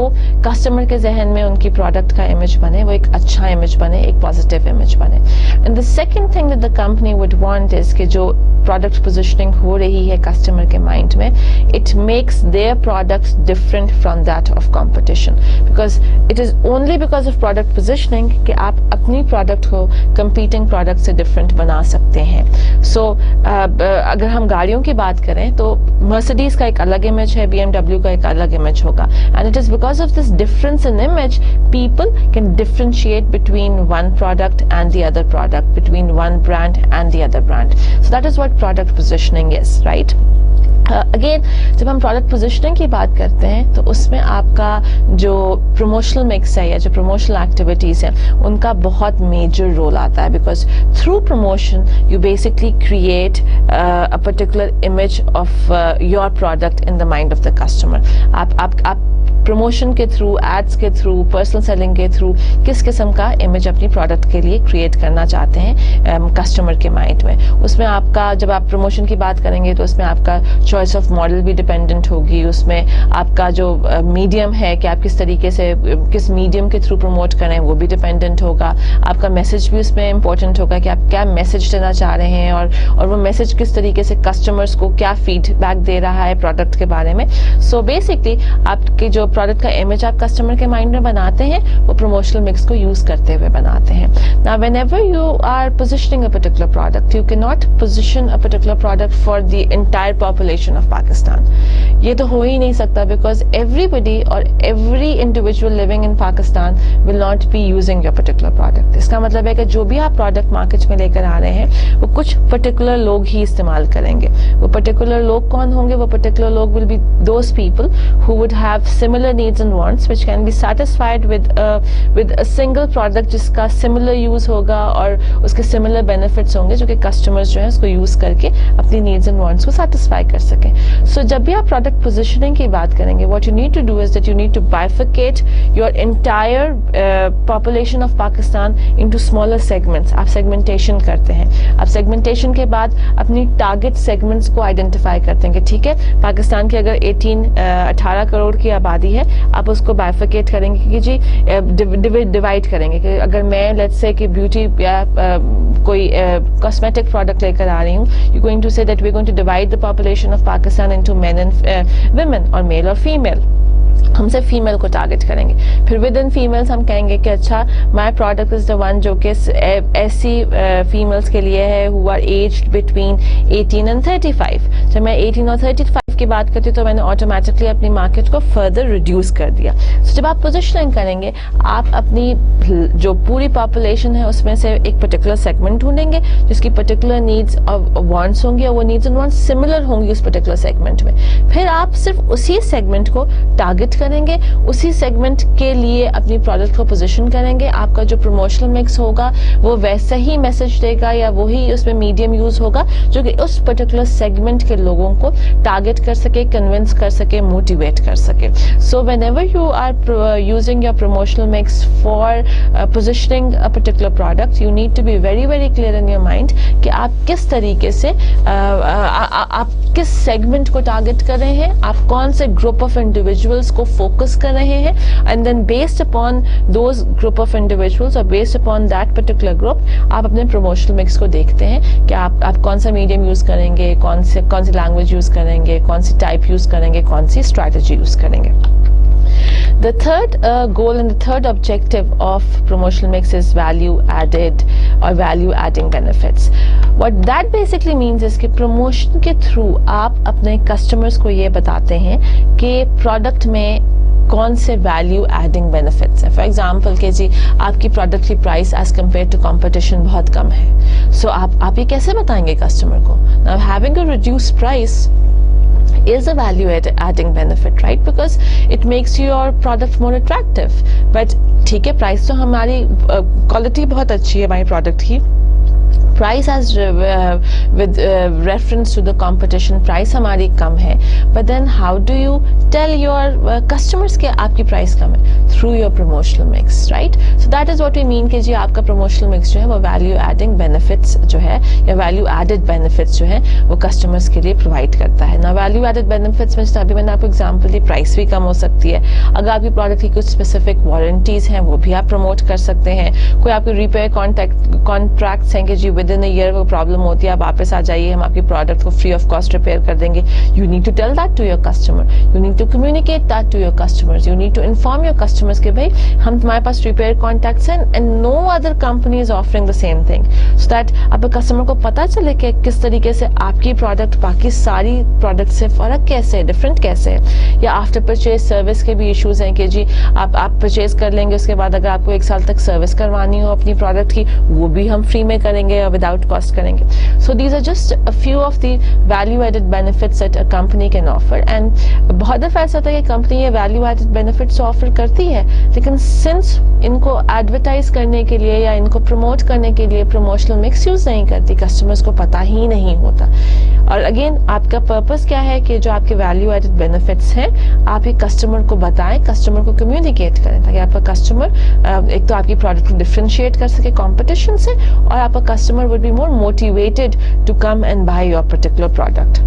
customer के जहन में उनकी product का image बने वो एक अच्छा image बने, एक positive image बने. And the second thing that the company would want is कि जो product positioning हो रही है customer के mind में, it makes their products different from that of competition, because it is only because of product positioning कि आप अपनी product को competing product से different बना सकते हैं. So अगर हम गाड़ियों की बात करें तो Mercedes का एक अलग image है, BMW का एक अलग image होगा, and it is because of this difference in image people can differentiate between one product and the other product, between one brand and the other brand. So that is what product positioning is, right? Again जब हम product positioning की बात करते हैं तो उसमें आपका जो प्रमोशनल मिक्स है या जो प्रमोशनल एक्टिविटीज़ हैं उनका बहुत मेजर रोल आता है, because through promotion you basically create a particular image of your product in the mind of the customer. आप प्रमोशन के थ्रू, एड्स के थ्रू, पर्सनल सेलिंग के थ्रू किस किस्म का इमेज अपनी प्रोडक्ट के लिए क्रिएट करना चाहते हैं कस्टमर के माइंड में. उसमें आपका जब आप प्रमोशन की बात करेंगे तो उसमें आपका चॉइस ऑफ मॉडल भी डिपेंडेंट होगी, उसमें आपका जो मीडियम है कि आप किस तरीके से किस मीडियम के थ्रू प्रमोट करें वो भी डिपेंडेंट होगा. आपका मैसेज भी उसमें इंपॉर्टेंट होगा कि आप क्या मैसेज देना चाह रहे हैं और वो मैसेज किस तरीके से कस्टमर्स को क्या फीडबैक दे रहा है प्रोडक्ट के बारे में. सो बेसिकली आपकी जो प्रोडक्ट का इमेज आप कस्टमर के माइंड में बनाते हैं वो प्रमोशनल मिक्स को यूज करते हुए बनाते हैं. Now whenever you are positioning a particular product, you can not position a particular product for the entire population of Pakistan. ये तो हो ही नहीं सकता, बिकॉज एवरीबडी और every individual living in Pakistan will not be using your particular product. इसका मतलब है कि जो भी आप प्रोडक्ट मार्केट में लेकर आ रहे हैं वो कुछ पर्टिकुलर लोग ही इस्तेमाल करेंगे. वो पर्टिकुलर लोग कौन होंगे? वो पर्टिकुलर लोग will be those people who would have similar needs and wants which can be satisfied with a single product जिसका similar use होगा और उसके similar benefits होंगे जो कि customers जो हैं उसको use करके अपनी needs and wants को satisfy कर सकें. So जब भी आप product positioning की बात करेंगे, what you need to do is that you need to bifurcate your entire population of Pakistan into smaller segments. आप segmentation करते हैं. आप segmentation के बाद अपनी target segments को identify करते हैं कि ठीक है, पाकिस्तान की अगर 18 करोड़ की आबादी है आप उसको बाइफिकेट करेंगे कि जी डिवाइड करेंगे कि अगर मैं लेट्स से कि ब्यूटी या कोई कॉस्मेटिक प्रोडक्ट लेकर आ रही हूँ, you going to say that we going to divide the population of Pakistan into men and women और मेल और फीमेल। हम सिर्फ फीमेल को टारगेट करेंगे। फिर विद इन फीमेल्स हम कहेंगे कि अच्छा my product is the one जो कि ऐसी फीमेल्स के लिए है who are aged between 18 and 35। जब मैं 18 और 35 की बात करती हूँ तो मैंने ऑटोमेटिकली अपनी मार्केट को फर्दर रिड्यूस कर दिया। so, जब आप पोजिशनिंग करेंगे आप अपनी जो पूरी पॉपुलेशन है उसमें से एक पर्टिकुलर सेगमेंट ढूंढेंगे जिसकी पर्टिकुलर नीड्स और वांट्स होंगी और वो नीड्स एंड वांट्स सिमिलर होंगी उस पर्टिकुलर सेगमेंट में। फिर आप सिर्फ उसी सेगमेंट को टारगेट करेंगे, उसी सेगमेंट के लिए अपनी प्रोडक्ट को पोजीशन करेंगे। आपका जो प्रमोशनल मिक्स होगा वो वैसा ही मैसेज देगा या वही उसमें मीडियम यूज होगा जो कि उस पर्टिकुलर सेगमेंट के लोगों को टारगेट कर सके, कन्विंस कर सके, मोटिवेट कर सके। So whenever you are using your promotional mix for positioning a particular product, you need to be very very clear in your mind कि आप किस तरीके से आप किस सेगमेंट को टारगेट कर रहे हैं, आप कौन से ग्रुप ऑफ इंडिविजुअल्स को फोकस कर रहे हैं, and then based upon those group of individuals और based upon that particular group आप अपने प्रमोशनल मिक्स को देखते हैं कि आप कौन सा मीडियम यूज करेंगे, कौन सी लैंग्वेज यूज करेंगे, कौन सी टाइप यूज करेंगे, कौन सी स्ट्रैटेजी यूज करेंगे। The third goal and the third objective of promotional mix is value added or value adding benefits. What that basically means is कि promotion के through आप अपने customers को ये बताते हैं कि product में कौन से वैल्यू एडिंग बेनिफिट्स है। फॉर एग्जाम्पल के जी आपकी प्रोडक्ट की price as compare to competition बहुत कम है। सो आप ये कैसे बताएंगे कस्टमर को? Now having a reduced price is a value adding benefit, right? Because it makes your product more attractive. But ठीक है, प्राइस तो हमारी क्वालिटी बहुत अच्छी है हमारी प्रोडक्ट की, price as with reference to the competition price हमारी कम है, but then how do you tell your customers के आपकी प्राइस कम है? Through your promotional mix, right? So that is what we mean कि जी आपका प्रमोशनल मिक्स जो है वो वैल्यू एडिंग बेनिफिट्स जो है या वैल्यू एडेड बेनिफिट्स जो है वो कस्टमर्स के लिए प्रोवाइड करता है ना। वैल्यू एडेड बेनिफिट्स में अभी मैंने आपको एग्जाम्पल दी, प्राइस भी कम हो सकती है। अगर आपकी प्रोडक्ट की कुछ स्पेसिफिक वारंटीज हैं वो भी आप प्रमोट कर सकते हैं। कोई आपके रिपेयर कॉन्ट्रैक्ट्स हैं कि जी विद इन अ ईयर वो प्रॉब्लम होती है, आप वापस आ जाइए, हम आपकी प्रोडक्ट को फ्री ऑफ कॉस्ट रिपेयर कर देंगे। You need to tell that to your customer, you need to communicate that to your customers, you need to inform your customers कि भाई हम तुम्हारे पास रिपेयर कॉन्टैक्ट्स हैं and no other company is offering the same thing, so that अब customer को पता चले कि किस तरीके से आपकी प्रोडक्ट बाकी सारी प्रोडक्ट से फर्क कैसे है, डिफरेंट कैसे है। या आफ्टर परचेज सर्विस के भी इश्यूज हैं कि जी आप परचेज कर लेंगे, उसके बाद अगर आपको 1 साल तक सर्विस करवानी हो अपनी प्रोडक्ट की वो भी हम फ्री में करेंगे और विदाउट कॉस्ट करेंगे। So these are just a few of the value added benefits that a company can offer. And बहुत दफा ऐसा होता है कि कंपनी ये वैल्यू एडेड बेनिफिट्स ऑफर करती है, लेकिन सिंस इनको एडवर्टाइज करने के लिए या इनको प्रमोट करने के लिए प्रमोशनल मिक्स यूज नहीं करती, कस्टमर्स को पता ही नहीं होता। और अगेन आपका पर्पस क्या है कि जो आपके वैल्यू एडेड बेनिफिट्स हैं आप ये कस्टमर को बताएं, कस्टमर को कम्युनिकेट करें, ताकि आपका कस्टमर एक तो आपकी प्रोडक्ट को डिफरेंशिएट कर सके कंपटीशन से और आपका customer would be more motivated to come and buy your particular product.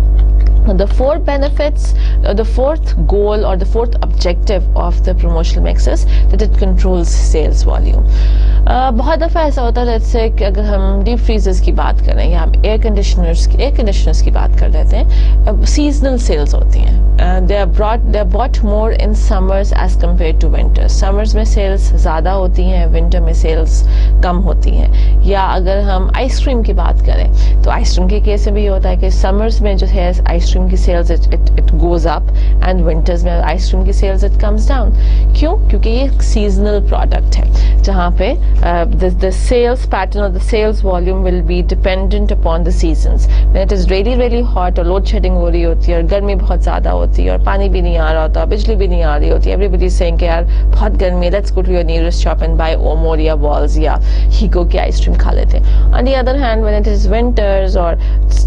The fourth benefits, the fourth goal or the fourth objective of the promotional mix is that it controls sales volume. बहुत दफ़ा ऐसा होता है जैसे कि अगर हम deep freezers की बात करें या हम एयर कंडीशनर्स की बात कर लेते हैं, सीजनल सेल्स होती हैं। they are bought more in summers as compared to winters. summers में सेल्स ज़्यादा होती हैं, विंटर में सेल्स कम होती हैं। या अगर हम आइसक्रीम की बात करें तो आइसक्रीम के केस में भी होता है कि समर्स में जो है आइसक्रीम की sales it goes up and winters में आइसक्रीम की सेल्स इट कम्स डाउन। क्यों? क्योंकि ये सीजनल प्रोडक्ट है जहाँ पे the sales pattern or the sales volume will be dependent upon the seasons. When it is really really hot और load shedding हो रही होती है और गर्मी बहुत ज़्यादा होती है और पानी भी नहीं आ रहा होता, बिजली भी नहीं आ रही होती, everybody is saying कि यार बहुत गर्मी है, let's go to your nearest shop and buy Omo या Walls या Higo की आइसक्रीम खा लेते हैं। On the other hand, when it is winters और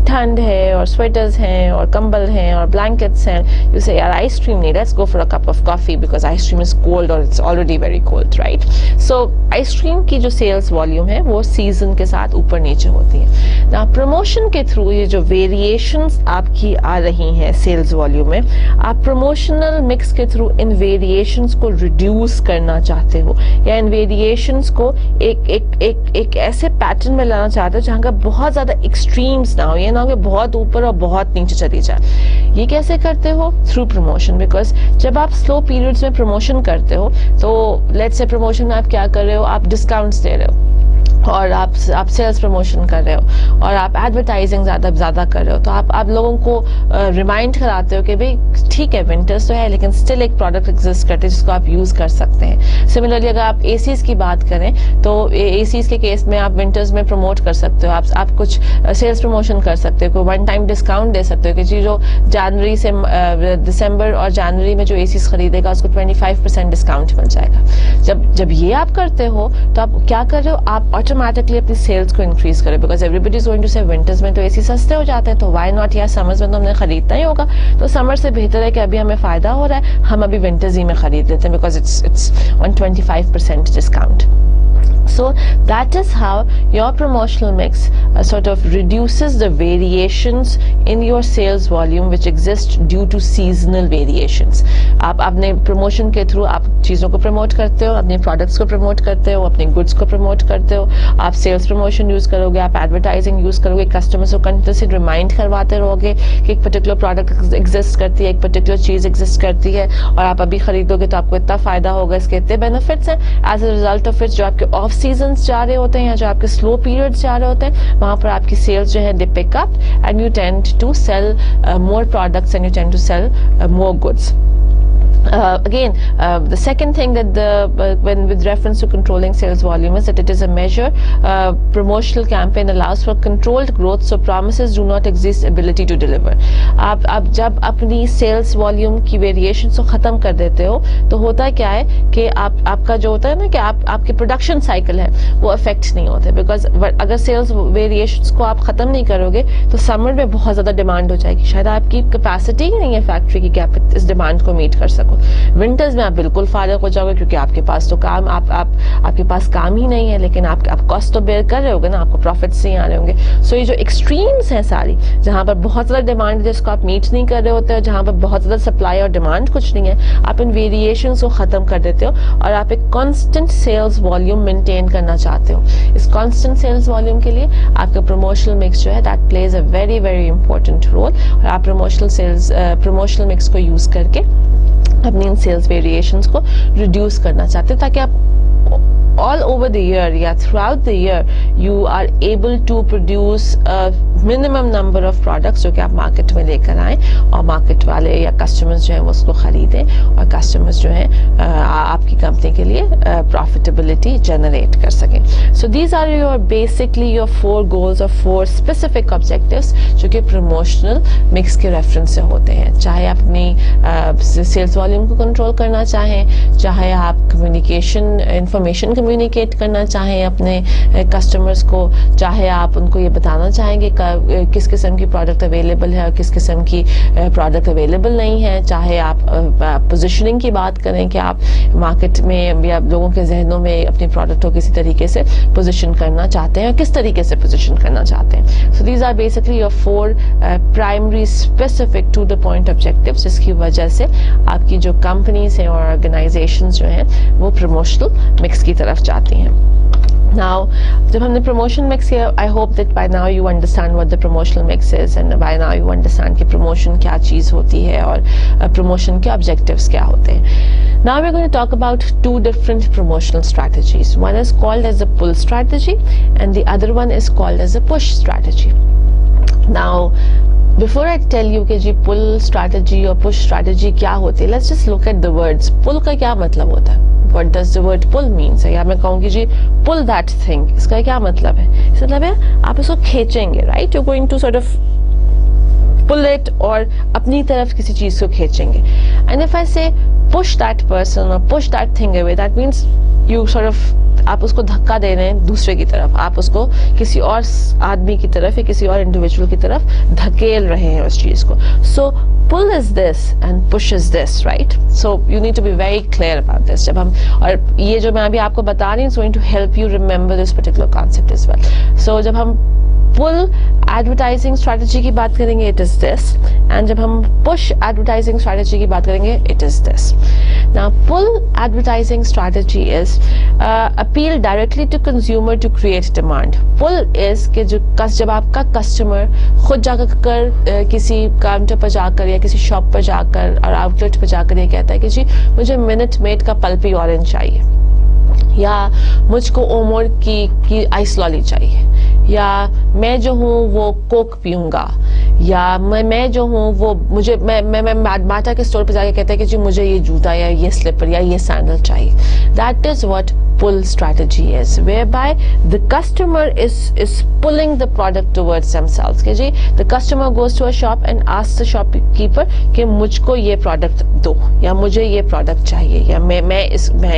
ठंड है और स्वेटर्स हैं और कंबल हैं और blankets हैं, you say यार आइसक्रीम नहीं, let's go for a cup of coffee because ice cream is cold or और it's already very cold, right? So ice cream की जो सेल्स वॉल्यूम है वो सीजन के साथ ऊपर नीचे होती है। ना प्रमोशन के थ्रू ये जो वेरिएशंस आपकी आ रही हैं सेल्स वॉल्यूम में, आप प्रमोशनल मिक्स के थ्रू इन वेरिएशंस को रिड्यूस करना चाहते हो, या इन वेरिएशंस को एक ऐसे पैटर्न में लाना चाहते हो जहाँ का बहुत ज्यादा एक्सट्रीम्स ना हो, ये ना हो कि बहुत ऊपर और बहुत नीचे चली जाए। ये कैसे करते हो? Through promotion. बिकॉज जब आप स्लो पीरियड्स में प्रमोशन करते हो तो लेट्स से प्रमोशन में आप क्या कर रहे हो, आप डिस्काउंट्स दे रहे हो और आप सेल्स प्रमोशन कर रहे हो और आप एडवर्टाइजिंग ज़्यादा कर रहे हो, तो आप लोगों को रिमाइंड कराते हो कि भाई ठीक है विंटर्स तो है लेकिन स्टिल एक प्रोडक्ट एग्जिस्ट करते हैं जिसको आप यूज़ कर सकते हैं। सिमिलरली अगर आप एसीज़ की बात करें तो एसीज़ के केस में आप विंटर्स में प्रमोट कर सकते हो, आप कुछ सेल्स प्रमोशन कर सकते हो, कोई वन टाइम डिस्काउंट दे सकते हो कि जी जो जनवरी से दिसंबर और जनवरी में जो एसीज़ खरीदेगा उसको 25% डिस्काउंट मिल जाएगा। जब ये आप करते हो तो आप क्या कर रहे हो, आप ऑटोमेटिकली अपनी सेल्स को इंक्रीज करें, because everybody is going to say winters में तो एसी सस्ते हो जाते हैं, तो व्हाई नॉट, या समर्स में तो हमने खरीदना ही होगा, तो समर से बेहतर है कि अभी हमें फायदा हो रहा है, हम अभी विंटर्स ही में खरीद लेते हैं because it's on 25% discount. So that is how your promotional mix sort of reduces the variations in your sales volume which exist due to seasonal variations. आप अपने promotion के through आप चीज़ों को promote करते हो, अपने products को promote करते हो, अपने goods को promote करते हो, आप sales promotion use करोगे, आप advertising use करोगे, customers को continuously remind करवाते रहोगे कि एक particular product exist करती है, एक particular चीज़ exist करती है और आप अभी खरीदोगे तो आपको इतना फायदा होगा, इसके इतने benefits हैं. As a result of which जो आपके off सीजन्स जा रहे होते हैं या जो आपके स्लो पीरियड्स जा रहे होते हैं वहां पर आपकी सेल्स जो है they pick up and you tend to sell more products and you tend to sell more goods. Again, the second thing that when with reference to controlling sales volume is that it is a measure. Promotional campaign allows for controlled growth, so promises do not exist ability to deliver. आप जब अपनी sales volume की variations को खत्म कर देते हो तो होता क्या है कि आपका जो होता है ना कि आपके production cycle है वो affect नहीं होते, because अगर sales variations को आप खत्म नहीं करोगे तो summer में बहुत ज़्यादा demand हो जाएगी, शायद आपकी capacity ही नहीं है factory की कि आप इस demand को meet कर सको. विंटर्स में आप बिल्कुल फारिग हो जाओगे क्योंकि आपके पास तो काम आपके पास काम ही नहीं है, लेकिन आप कॉस्ट तो बेयर कर रहे होगे ना, आपको प्रॉफिट्स नहीं आ रहे होंगे. सो ये जो एक्सट्रीम्स हैं सारी, जहां पर बहुत ज़्यादा डिमांड है जिसको आप मीट नहीं कर रहे होते हो, जहां पर बहुत ज़्यादा सप्लाई और डिमांड कुछ नहीं है, आप इन वेरिएशंस को ख़त्म कर देते हो और आप एक कॉन्स्टेंट सेल्स वॉल्यूम मेंटेन करना चाहते हो. इस कॉन्स्टेंट सेल्स वॉल्यूम के लिए आपका प्रमोशनल मिक्स जो है that plays a very very important role, और आप प्रमोशनल मिक्स को यूज़ करके अपनी इन सेल्स वेरिएशंस को रिड्यूस करना चाहते हो ताकि आप all over the year या throughout the year you are able to produce a minimum number of products जो कि आप मार्केट में लेकर आए और मार्केट वाले या कस्टमर्स जो हैं वो उसको खरीदें और कस्टमर्स जो हैं आपकी कंपनी के लिए प्रॉफिटेबिलिटी जनरेट कर सकें. So these are your basically your 4 goals और 4 specific objectives जो कि प्रमोशनल मिक्स के रेफरेंस से होते हैं. चाहे अपनी सेल्स वॉल्यूम को कंट्रोल करना चाहें, चाहे आप कम्युनिकेशन इंफॉर्मेशन कम्युनिकेट करना चाहें अपने कस्टमर्स को, चाहे आप उनको ये बताना चाहेंगे किस किस्म की प्रोडक्ट अवेलेबल है और किस किस्म की प्रोडक्ट अवेलेबल नहीं है, चाहे आप पोजीशनिंग की बात करें कि आप मार्केट में या लोगों के जहनों में अपनी प्रोडक्ट को किसी तरीके से पोजीशन करना चाहते हैं और किस तरीके से पोजीशन करना चाहते हैं. So these are basically your 4 primary specific to the point objectives जिसकी वजह से आपकी जो कंपनीज हैं और ऑर्गेनाइजेशंस जो हैं वो प्रमोशनल मिक्स की तरफ जाती हैं. Now, जब हमने promotion mix किया, I hope that by now you understand what the promotional mix is and by now you understand कि promotion क्या चीज़ होती है और promotion के objectives क्या होते हैं. Now we're going to talk about 2 different promotional strategies. One is called as a pull strategy and the other one is called as a push strategy. Now, before I tell you कि जी pull strategy और push strategy क्या होती है, let's just look at the words. Pull का क्या मतलब होता है? What does the word pull means? या मैं कहूँगी जी pull that thing. इसका क्या मतलब है? इसका मतलब है आप इसको खींचेंगे, right? You're going to sort of pull it और अपनी तरफ किसी चीज को खींचेंगे. And if I say push that person or push that thing away, that means you sort of आप उसको धक्का दे रहे हैं दूसरे की तरफ, आप उसको किसी और आदमी की तरफ या किसी और इंडिविजुअल की तरफ धकेल रहे हैं उस चीज को. So pull is this and push is this, right? So you need to be very clear about this. जब हम, और ये जो मैं अभी आपको बता रही हूँ, it's going to help you remember this particular concept as well. So जब हम पुल एडवर्टाइजिंग स्ट्रैटेजी की बात करेंगे, इट इज दिस. एंड जब हम पुश एडवर्टाइजिंग स्ट्रैटेजी की बात करेंगे, it is this. Now, pull advertising strategy is appeal directly to consumer to create demand. Pull is कि जब आपका कस्टमर खुद जाकर किसी काउंटर पर जाकर या किसी शॉप पर जाकर और आउटलेट पर जाकर ये कहता है कि जी मुझे मिनट मेड का पल्पी ऑरेंज चाहिए, या मुझको ओमोर की आइस लॉली चाहिए, या मैं जो हूँ वो कोक पीऊंगा, या मैं जो हूँ वो मुझे मैं बाटा के स्टोर पे जाके कहता है कि जी मुझे ये जूता या ये स्लीपर या ये सैंडल चाहिए. That is what pull strategy is, whereby the customer is pulling the product towards themselves. कि जी the customer goes to a shop and asks the shopkeeper कि मुझको ये product दो, या मुझे ये product चाहिए, या मैं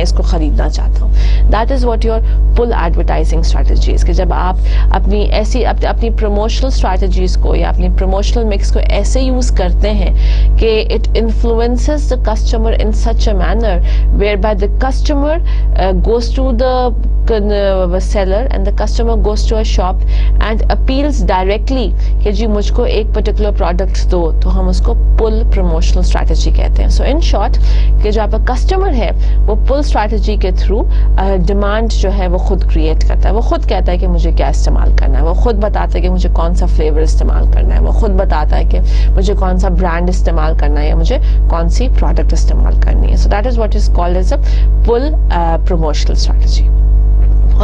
इसको खरीदना चाहता हूँ. That is what your pull advertising strategy is. कि जब आप अपनी promotional strategies को या अपनी promotional mix को ऐसे use करते हैं कि it influences the customer in such a manner whereby the customer goes to the seller and the customer goes to a shop and appeals directly कि जी मुझको एक particular product दो, तो हम उसको pull promotional strategy कहते हैं. So in short कि जो आपका customer है वो pull strategy के through demand जो है वो खुद create करता है. वो खुद कहता है कि मुझे क्या इस्तेमाल करना है, वो खुद बताता है कि मुझे कौन सा flavor इस्तेमाल करना है, वो खुद बताता है कि मुझे कौन सा brand इस्तेमाल करना है या मुझे कौन सी product इस्तेमाल करनी है. So that is what is called as a pull promotional strategy.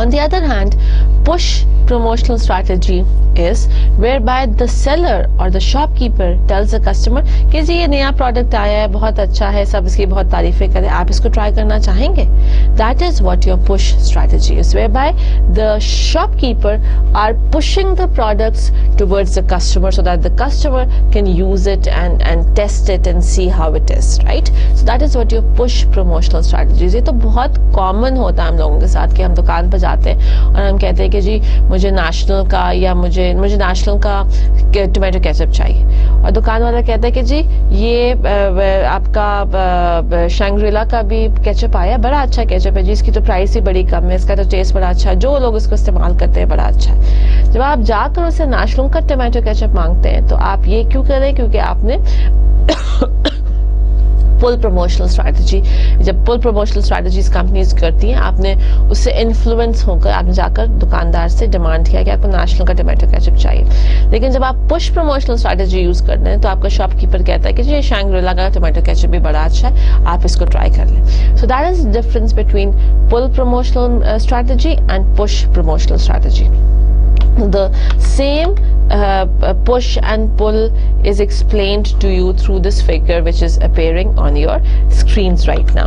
On the other hand, push promotional strategy is whereby the seller or the shopkeeper tells the customer कि जी ये नया product आया है, बहुत अच्छा है, सब इसकी बहुत तारीफें करें, आप इसको try करना चाहेंगे. That is what your push strategy is, whereby the shopkeeper are pushing the products towards the customer so that the customer can use it and test it and see how it is, right? So that is what your push promotional strategy is. ये तो बहुत common होता है हम लोगों के साथ कि हम दुकान पर जाते हैं और हम कहते हैं कि जी मुझे नेशनल का या मुझे नेशनल का टोमेटो केचप चाहिए, और दुकान वाला कहता है कि जी ये आपका शैंग्रीला का भी केचप आया, बड़ा अच्छा केचप है जी, इसकी तो प्राइस ही बड़ी कम है, इसका तो टेस्ट बड़ा अच्छा है, जो लोग इसको इस्तेमाल करते हैं बड़ा अच्छा है. जब आप जाकर उसे नेशनल का टोमेटो केचप मांगते हैं तो आप ये क्यों कर रहे हैं? क्योंकि आपने पुल प्रमोशनल स्ट्रैटेजी, जब पुल प्रमोशनल स्ट्रैटेजीज कंपनीज करती हैं, आपने उससे इन्फ्लुएंस होकर आपने जाकर दुकानदार से डिमांड किया कि आपको नेशनल का टोमेटो केचप चाहिए. लेकिन जब आप पुश प्रमोशनल स्ट्रैटेजी यूज कर रहे हैं तो आपका शॉपकीपर कहता है कि जी शैंग्रीला का टोमेटो केचप भी बड़ा अच्छा है, आप इसको ट्राई कर लें. So that is difference between pull promotional strategy and push promotional strategy. The same push and pull is explained to you through this figure which is appearing on your screens right now.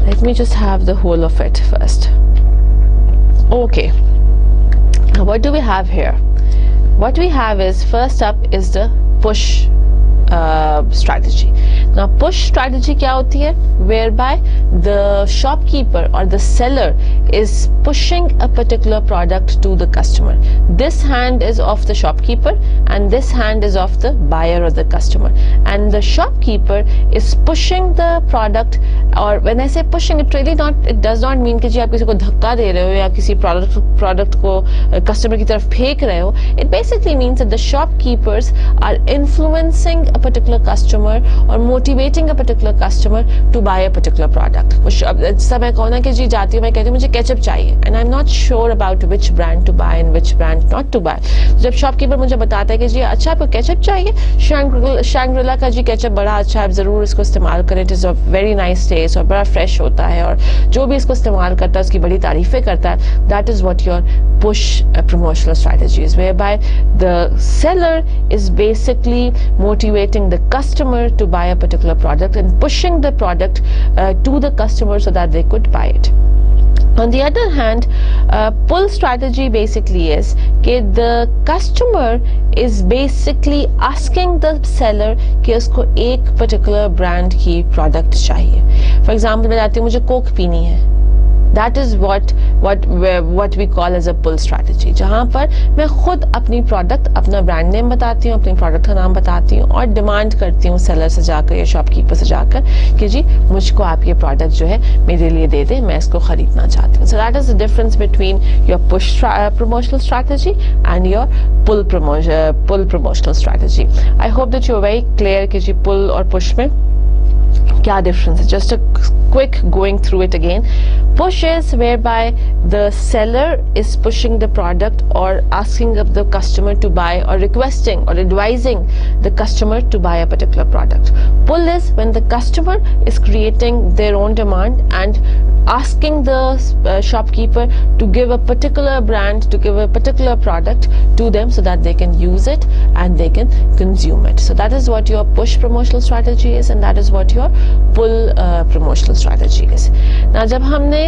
Let me just have the whole of it first. Okay, now what do we have here? What we have is, first up is the push strategy. Now push strategy क्या होती है? Whereby the shopkeeper or the seller is pushing a particular product to the customer. This hand is of the shopkeeper and this hand is of the buyer or the customer, and the shopkeeper is pushing the product. or when I say pushing, it does not mean कि जी आप किसी को धक्का दे रहे हो या किसी product को customer की तरफ फेंक रहे हो. It basically means that the shopkeepers are influencing a particular customer or motivating a particular customer to buy a particular product. जैसा मैं कहूँ ना कि जी जाती हूँ, मैं कहती हूँ मुझे केचप चाहिए and I'm not sure about which brand to buy and which brand not to buy. जब शॉपकीपर मुझे बताता है कि जी अच्छा आपको केचप चाहिए, शैंग्रीला का जी केचप बड़ा अच्छा है, आप जरूर इसको इस्तेमाल करें, it is a very nice test और बड़ा फ्रेश होता है, और जो भी इसको इस्तेमाल करता है उसकी बड़ी तारीफें करता है. That is what your push promotional strategy is, whereby the seller is basically motivating the customer to buy a particular product and pushing the product to the customer so that they could buy it. On the other hand, pull strategy basically is that the customer is basically asking the seller कि उसको एक particular brand की product चाहिए. For example, मैं जाती हूँ मुझे Coke पीनी है, that is what we call as a pull strategy, जहाँ पर मैं खुद अपनी प्रोडक्ट, अपना ब्रांड नेम बताती हूँ, अपनी प्रोडक्ट का नाम बताती हूँ और डिमांड करती हूँ सेलर से जाकर या शॉपकीपर से जाकर कि जी मुझको आप ये प्रोडक्ट जो है मेरे लिए दे दें, मैं इसको खरीदना चाहती हूँ. So that is the difference between your push promotional strategy and your pull promotional strategy. I hope that you are very clear कि जी पुल और पुश में क्या difference है. Just a quick going through it again. Push is whereby the seller is pushing the product or asking of the customer to buy or requesting or advising the customer to buy a particular product. Pull is when the customer is creating their own demand and asking the shopkeeper to give a particular brand, to give a particular product to them so that they can use it and they can consume it. So that is what your push promotional strategy is and that is what your pull promotional strategy is. Now जब हमने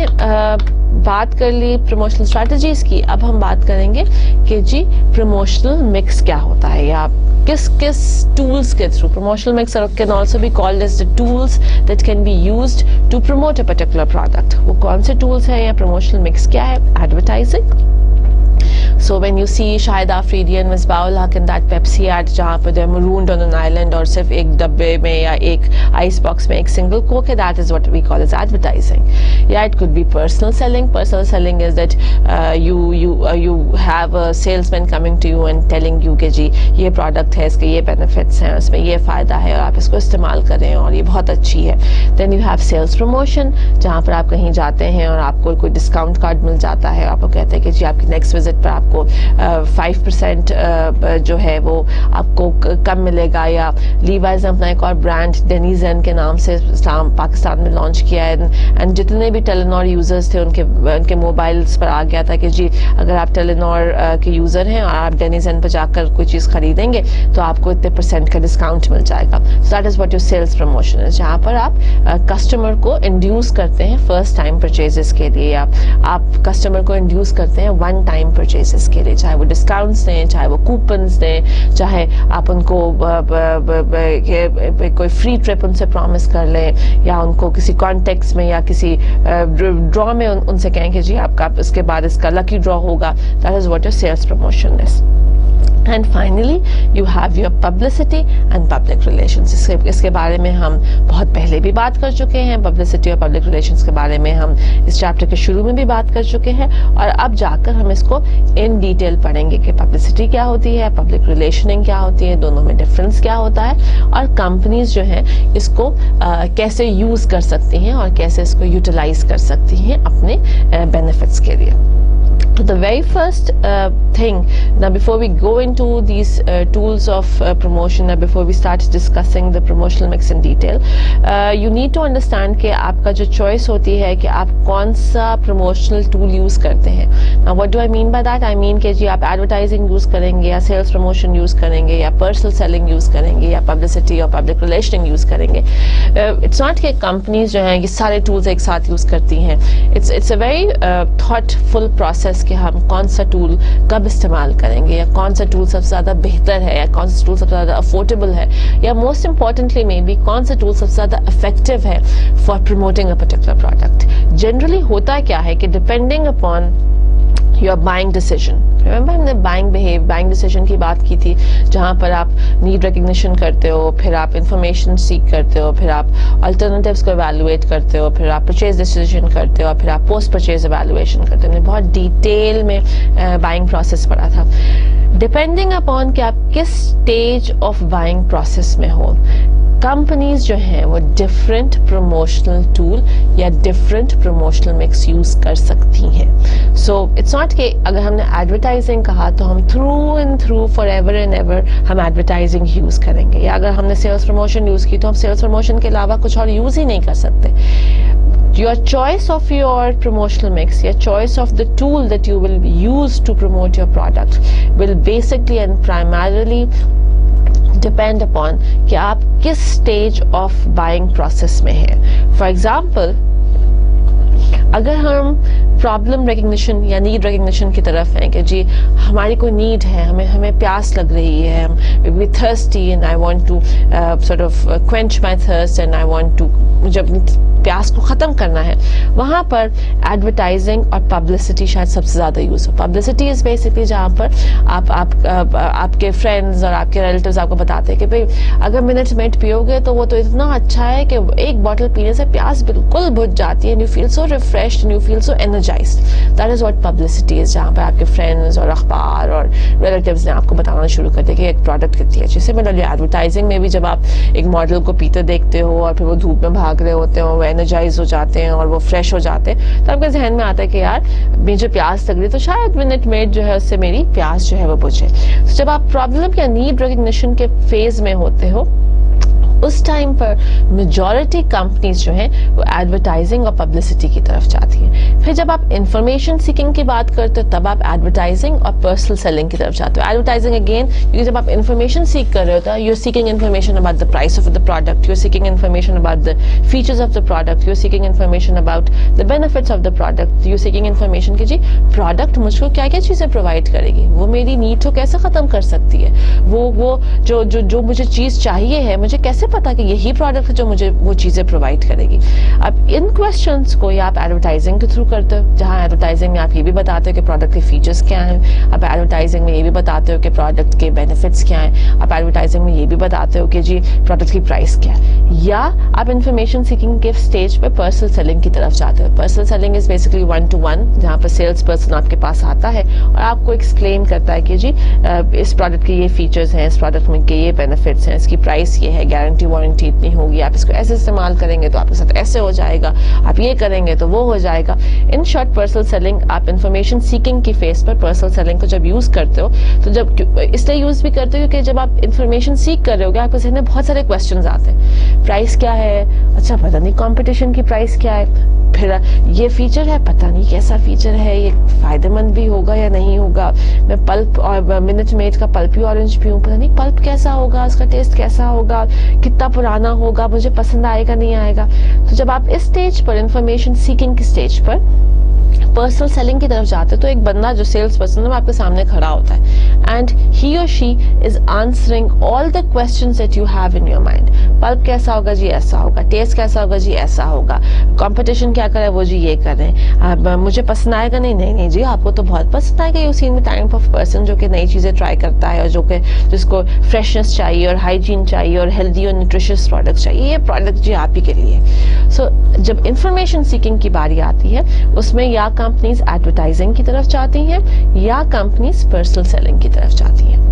बात कर ली promotional strategies की, अब हम बात करेंगे कि जी प्रमोशनल मिक्स क्या होता है या किस किस टूल्स के through. Promotional mix can also be called as the tools that can be used to promote a particular product. वो कौन से टूल्स हैं या प्रमोशनल मिक्स क्या है? Advertising. So when you see Shahid Afridi and Misbah-ul Haq in that Pepsi ad जहाँ पर they're marooned on an island और सिर्फ एक डब्बे में या एक आइस बॉक्स में एक सिंगल कोक है, that is what we call as advertising. Yeah, it could be personal selling. Personal selling is that you have a salesman coming to you and telling you कि जी ये product है, इसके ये benefits हैं, इसमें ये फ़ायदा है और आप इसको इस्तेमाल करें और ये बहुत अच्छी है. Then you have sales promotion जहाँ पर आप कहीं जाते हैं और आपको कोई डिस्काउंट कार्ड मिल जाता है, आपको कहते हैं कि जी आपकी नेक्स्ट विजिट पर आपको 5% जो है वो आपको कम मिलेगा. या लीवाइज ने अपना एक और ब्रांड डेनिजन के नाम से पाकिस्तान में लॉन्च किया है एंड जितने भी टेलेनॉर यूजर्स थे उनके मोबाइल्स पर आ गया था कि जी अगर आप टेलेनॉर के यूजर हैं और आप डेनिजन पर जाकर कोई चीज़ खरीदेंगे तो आपको इतने % का डिस्काउंट मिल जाएगा. So that is what your sales promotion है, जहाँ पर आप कस्टमर को इंड्यूस करते हैं फर्स्ट टाइम परचेजेस के लिए या आप कस्टमर को इंड्यूस करते हैं वन टाइम परचेजेस के लिए, चाहे वो डिस्काउंट्स दें, चाहे वो कूपन्स दें, चाहे आप उनको कोई फ्री ट्रिप उनसे प्रॉमिस कर लें या उनको किसी कॉन्टेक्स्ट में या किसी ड्रॉ में उनसे कहें कि जी आपका इसके बाद इसका लकी ड्रॉ होगा. That is what your sales promotion is. And finally you have your publicity and public relations. इसके बारे में हम बहुत पहले भी बात कर चुके हैं. पब्लिसिटी और पब्लिक रिलेशंस के बारे में हम इस चैप्टर के शुरू में भी बात कर चुके हैं और अब जाकर हम इसको इन डिटेल पढ़ेंगे कि पब्लिसिटी क्या होती है, पब्लिक रिलेशनिंग क्या होती है, दोनों में डिफरेंस क्या होता है और कंपनीज जो हैं इसको कैसे यूज़ कर सकती हैं और कैसे इसको यूटिलाइज कर सकती हैं अपने बेनिफिट्स के लिए. So the very first thing, now before we go into these tools of promotion, before we start discussing the promotional mix in detail, you need to understand कि आपका जो choice होती है कि आप कौन सा promotional tool use करते हैं. Now what do I mean by that? I mean कि जी आप advertising use करेंगे या sales promotion use करेंगे या personal selling use करेंगे या publicity और public relationing use करेंगे. It's not कि companies जो हैं ये सारे tools एक साथ use करती हैं. It's a very thoughtful process कि हम कौन सा टूल कब इस्तेमाल करेंगे या कौन सा टूल सबसे ज़्यादा बेहतर है या कौन सा टूल सबसे ज़्यादा अफोर्डेबल है या मोस्ट इम्पॉर्टेंटली मे बी कौन सा टूल सबसे ज़्यादा इफेक्टिव है for promoting a particular product. Generally होता क्या है कि depending upon your buying decision, remember हमने बाइंग डिसीजन की बात की थी जहाँ पर आप नीड रिकग्निशन करते हो, फिर आप इंफॉर्मेशन सीख करते हो, फिर आप अल्टरनेटिव्स को एवेलुएट करते हो, फिर आप परचेज डिसीजन करते हो, फिर आप पोस्ट परचेज एवेलुएशन करते हो. हमने बहुत डिटेल में बाइंग प्रोसेस पढ़ा था. डिपेंडिंग अपॉन कि आप किस स्टेज ऑफ बाइंग प्रोसेस में हो, कंपनीज जो हैं वो डिफरेंट प्रमोशनल टूल या डिफरेंट प्रमोशनल मिक्स यूज कर सकती हैं. सो इट्स नॉट कि अगर हमने एडवर्टाइजिंग कहा तो हम through and through for ever and ever हम एडवर्टाइजिंग यूज करेंगे, या अगर हमने सेल्स प्रमोशन यूज की तो हम सेल्स प्रमोशन के अलावा कुछ और यूज ही नहीं कर सकते. Your choice of your promotional mix, your choice of the tool that you will use to promote your product will basically and primarily depend upon कि आप किस stage of buying process में हैं. For example, अगर हम problem recognition या need recognition की तरफ हैं कि जी हमारी कोई नीड है, हमें प्यास लग रही है, we thirsty and I want to sort of quench my thirst and I want to, मुझे अपनी प्यास को ख़त्म करना है, वहाँ पर एडवर्टाइजिंग और पब्लिसिटी शायद सबसे ज़्यादा यूज़ हो। पब्लिसिटी इज़ बेसिकली जहाँ पर आपके फ्रेंड्स और आपके रिलेटिव्स आपको बताते हैं कि भाई अगर मिनट मेड पियोगे तो वो तो इतना अच्छा है कि एक बॉटल पीने से प्यास बिल्कुल बुझ जाती है, and you feel so refreshed and you feel so energised. That is what publicity is, जहाँ पर आपके फ्रेंड्स और अखबार और रिलेटिव्स ने आपको बताना शुरू कर दिया कि एक प्रोडक्ट कितनी अच्छी। सिमिलरली एडवर्टाइजिंग में भी जब आप एक मॉडल को पीते देखते हो और फिर वो धूप में भाग रहे होते हो, वो एनर्जाइज हो जाते हैं और वो फ्रेश हो जाते हैं, तो आपके जहन में आता है कि यार मुझे प्यास लग रही है तो शायद मिनट मेड जो है उससे मेरी प्यास जो है वो बुझे। तो जब आप प्रॉब्लम या नीड रिकग्निशन के फेज में होते हो, उस टाइम पर मेजॉरिटी कंपनीज जो हैं वो एडवर्टाइजिंग और पब्लिसिटी की तरफ जाती हैं। फिर जब आप इंफॉर्मेशन सीकिंग की बात करते हो तब आप एडवर्टाइजिंग और पर्सनल सेलिंग की तरफ जाते हो। एडवर्टाइजिंग अगेन, क्योंकि जब आप इंफॉर्मेशन सीख कर रहे होते हो, you are seeking information about the price of the product, you are seeking information about the features of the product, you are seeking information about the benefits of the product, you are seeking information कि जी product मुझको क्या क्या चीज़ें provide करेगी, वो मेरी need को कैसे ख़त्म कर सकती है, वो जो मुझे चीज़ चाहिए है, मुझे कैसे पता कि यही प्रोडक्ट है जो मुझे वो चीज़ें प्रोवाइड करेगी। अब इन क्वेश्चंस को या आप एडवर्टाइजिंग के थ्रू करते हो, जहाँ एडवर्टाइजिंग में आप ये भी बताते हो कि प्रोडक्ट के फीचर्स क्या हैं, आप एडवर्टाइजिंग में ये भी बताते हो कि प्रोडक्ट के बेनिफिट्स क्या हैं, आप एडवर्टाइजिंग में ये भी बताते हो कि जी प्रोडक्ट की प्राइस क्या है, या आप इंफॉर्मेशन सीकिंग के स्टेज पे पर्सनल सेलिंग की तरफ जाते हो। Personal selling is basically 1-to-1, जहाँ पर सेल्स पर्सन आपके पास आता है और आपको एक्सप्लेन करता है कि जी इस प्रोडक्ट के ये फीचर्स हैं, इस प्रोडक्ट में के ये बेनिफिट्स हैं, इसकी प्राइस ये है, गारंटी वारंटी इतनी होगी, आप इसको ऐसे इस्तेमाल करेंगे तो आपके साथ ऐसे हो जाएगा, आप ये करेंगे तो वो हो जाएगा। इन शॉर्ट पर्सनल सेलिंग, आप इंफॉर्मेशन सीकिंग की फेस पर पर्सनल सेलिंग को जब यूज़ करते हो तो जब इसलिए यूज़ भी करते हो क्योंकि जब आप इंफॉर्मेशन सीख कर रहे होगे आपके जहन में बहुत सारे क्वेश्चंस आते हैं। प्राइस क्या है, अच्छा पता नहीं कंपटीशन की प्राइस क्या है, फिर ये फीचर है, पता नहीं कैसा फीचर है, ये फायदेमंद भी होगा या नहीं होगा, मैं पल्प और मिनट मेड का पल्पी ऑरेंज पीऊँ, पता नहीं पल्प कैसा होगा, उसका टेस्ट कैसा होगा, कितना पुराना होगा, मुझे पसंद आएगा नहीं आएगा। तो जब आप इस स्टेज पर इंफॉर्मेशन सीकिंग की स्टेज पर पर्सनल सेलिंग की तरफ जाते हो तो एक बंदा जो सेल्स पर्सन है आपके सामने खड़ा होता है एंड ही और she is answering all the questions that you have in your mind. Pulp कैसा होगा जी, ऐसा होगा, टेस्ट कैसा होगा जी, ऐसा होगा, कंपटीशन क्या करे वो जी ये कर रहे हैं, मुझे पसंद आएगा नहीं जी आपको तो बहुत पसंद आएगा। You seen the type of person जो कि नई चीज़ें ट्राई करता है और जो कि जिसको फ्रेशनेस चाहिए और हाइजीन चाहिए और हेल्दी और न्यूट्रिशियस प्रोडक्ट चाहिए, ये प्रोडक्ट जी आप ही के लिए। सो जब इंफॉर्मेशन सीकिंग की बारी आती है उसमें या कंपनीज एडवर्टाइजिंग की तरफ जाती हैं या कंपनीज पर्सनल सेलिंग की तरफ जाती हैं।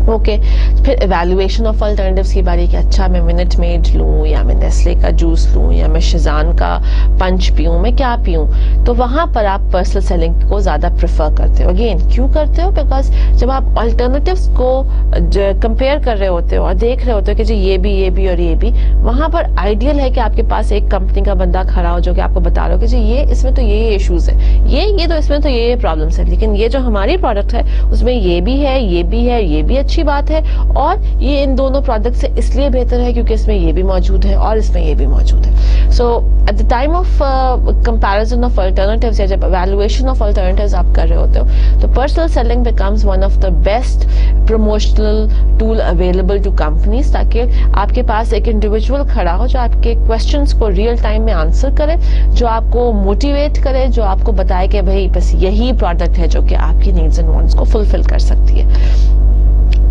ओके फिर एवेल्युएशन ऑफ अल्टरनेटिव्स की बारी कि अच्छा मैं मिनट मेड लूँ या मैं नेस्ले का जूस लूँ या मैं शिज़ान का पंच पीऊँ, मैं क्या पीऊँ, तो वहाँ पर आप पर्सनल सेलिंग को ज़्यादा प्रेफर करते हो। अगेन क्यों करते हो, बिकॉज जब आप अल्टरनेटिव्स को कंपेयर कर रहे होते हो और देख रहे होते हो कि जी ये भी और ये भी, वहाँ पर आइडियल है कि आपके पास एक कंपनी का बंदा खड़ा हो जो कि आपको बता रहा हो कि जी ये इसमें तो ये इशूज़ है, ये तो इसमें तो ये प्रॉब्लम्स है, लेकिन ये जो हमारी प्रोडक्ट है उसमें ये भी है, ये भी अच्छी बात है, और ये इन दोनों प्रोडक्ट से इसलिए बेहतर है क्योंकि इसमें ये भी मौजूद है और इसमें ये भी मौजूद है। So at the time of comparison of alternatives या जब एवेल्युएशन ऑफ अल्टरनेटिव्स आप कर रहे होते हो तो personal selling becomes one of the best promotional tool available to companies, ताकि आपके पास एक इंडिविजुअल खड़ा हो जो आपके क्वेश्चंस को रियल टाइम में आंसर करे, जो आपको मोटिवेट करे, जो आपको बताए कि भाई बस यही प्रोडक्ट है जो कि आपकी नीड्स एंड वांट्स को फुलफिल कर सकती है।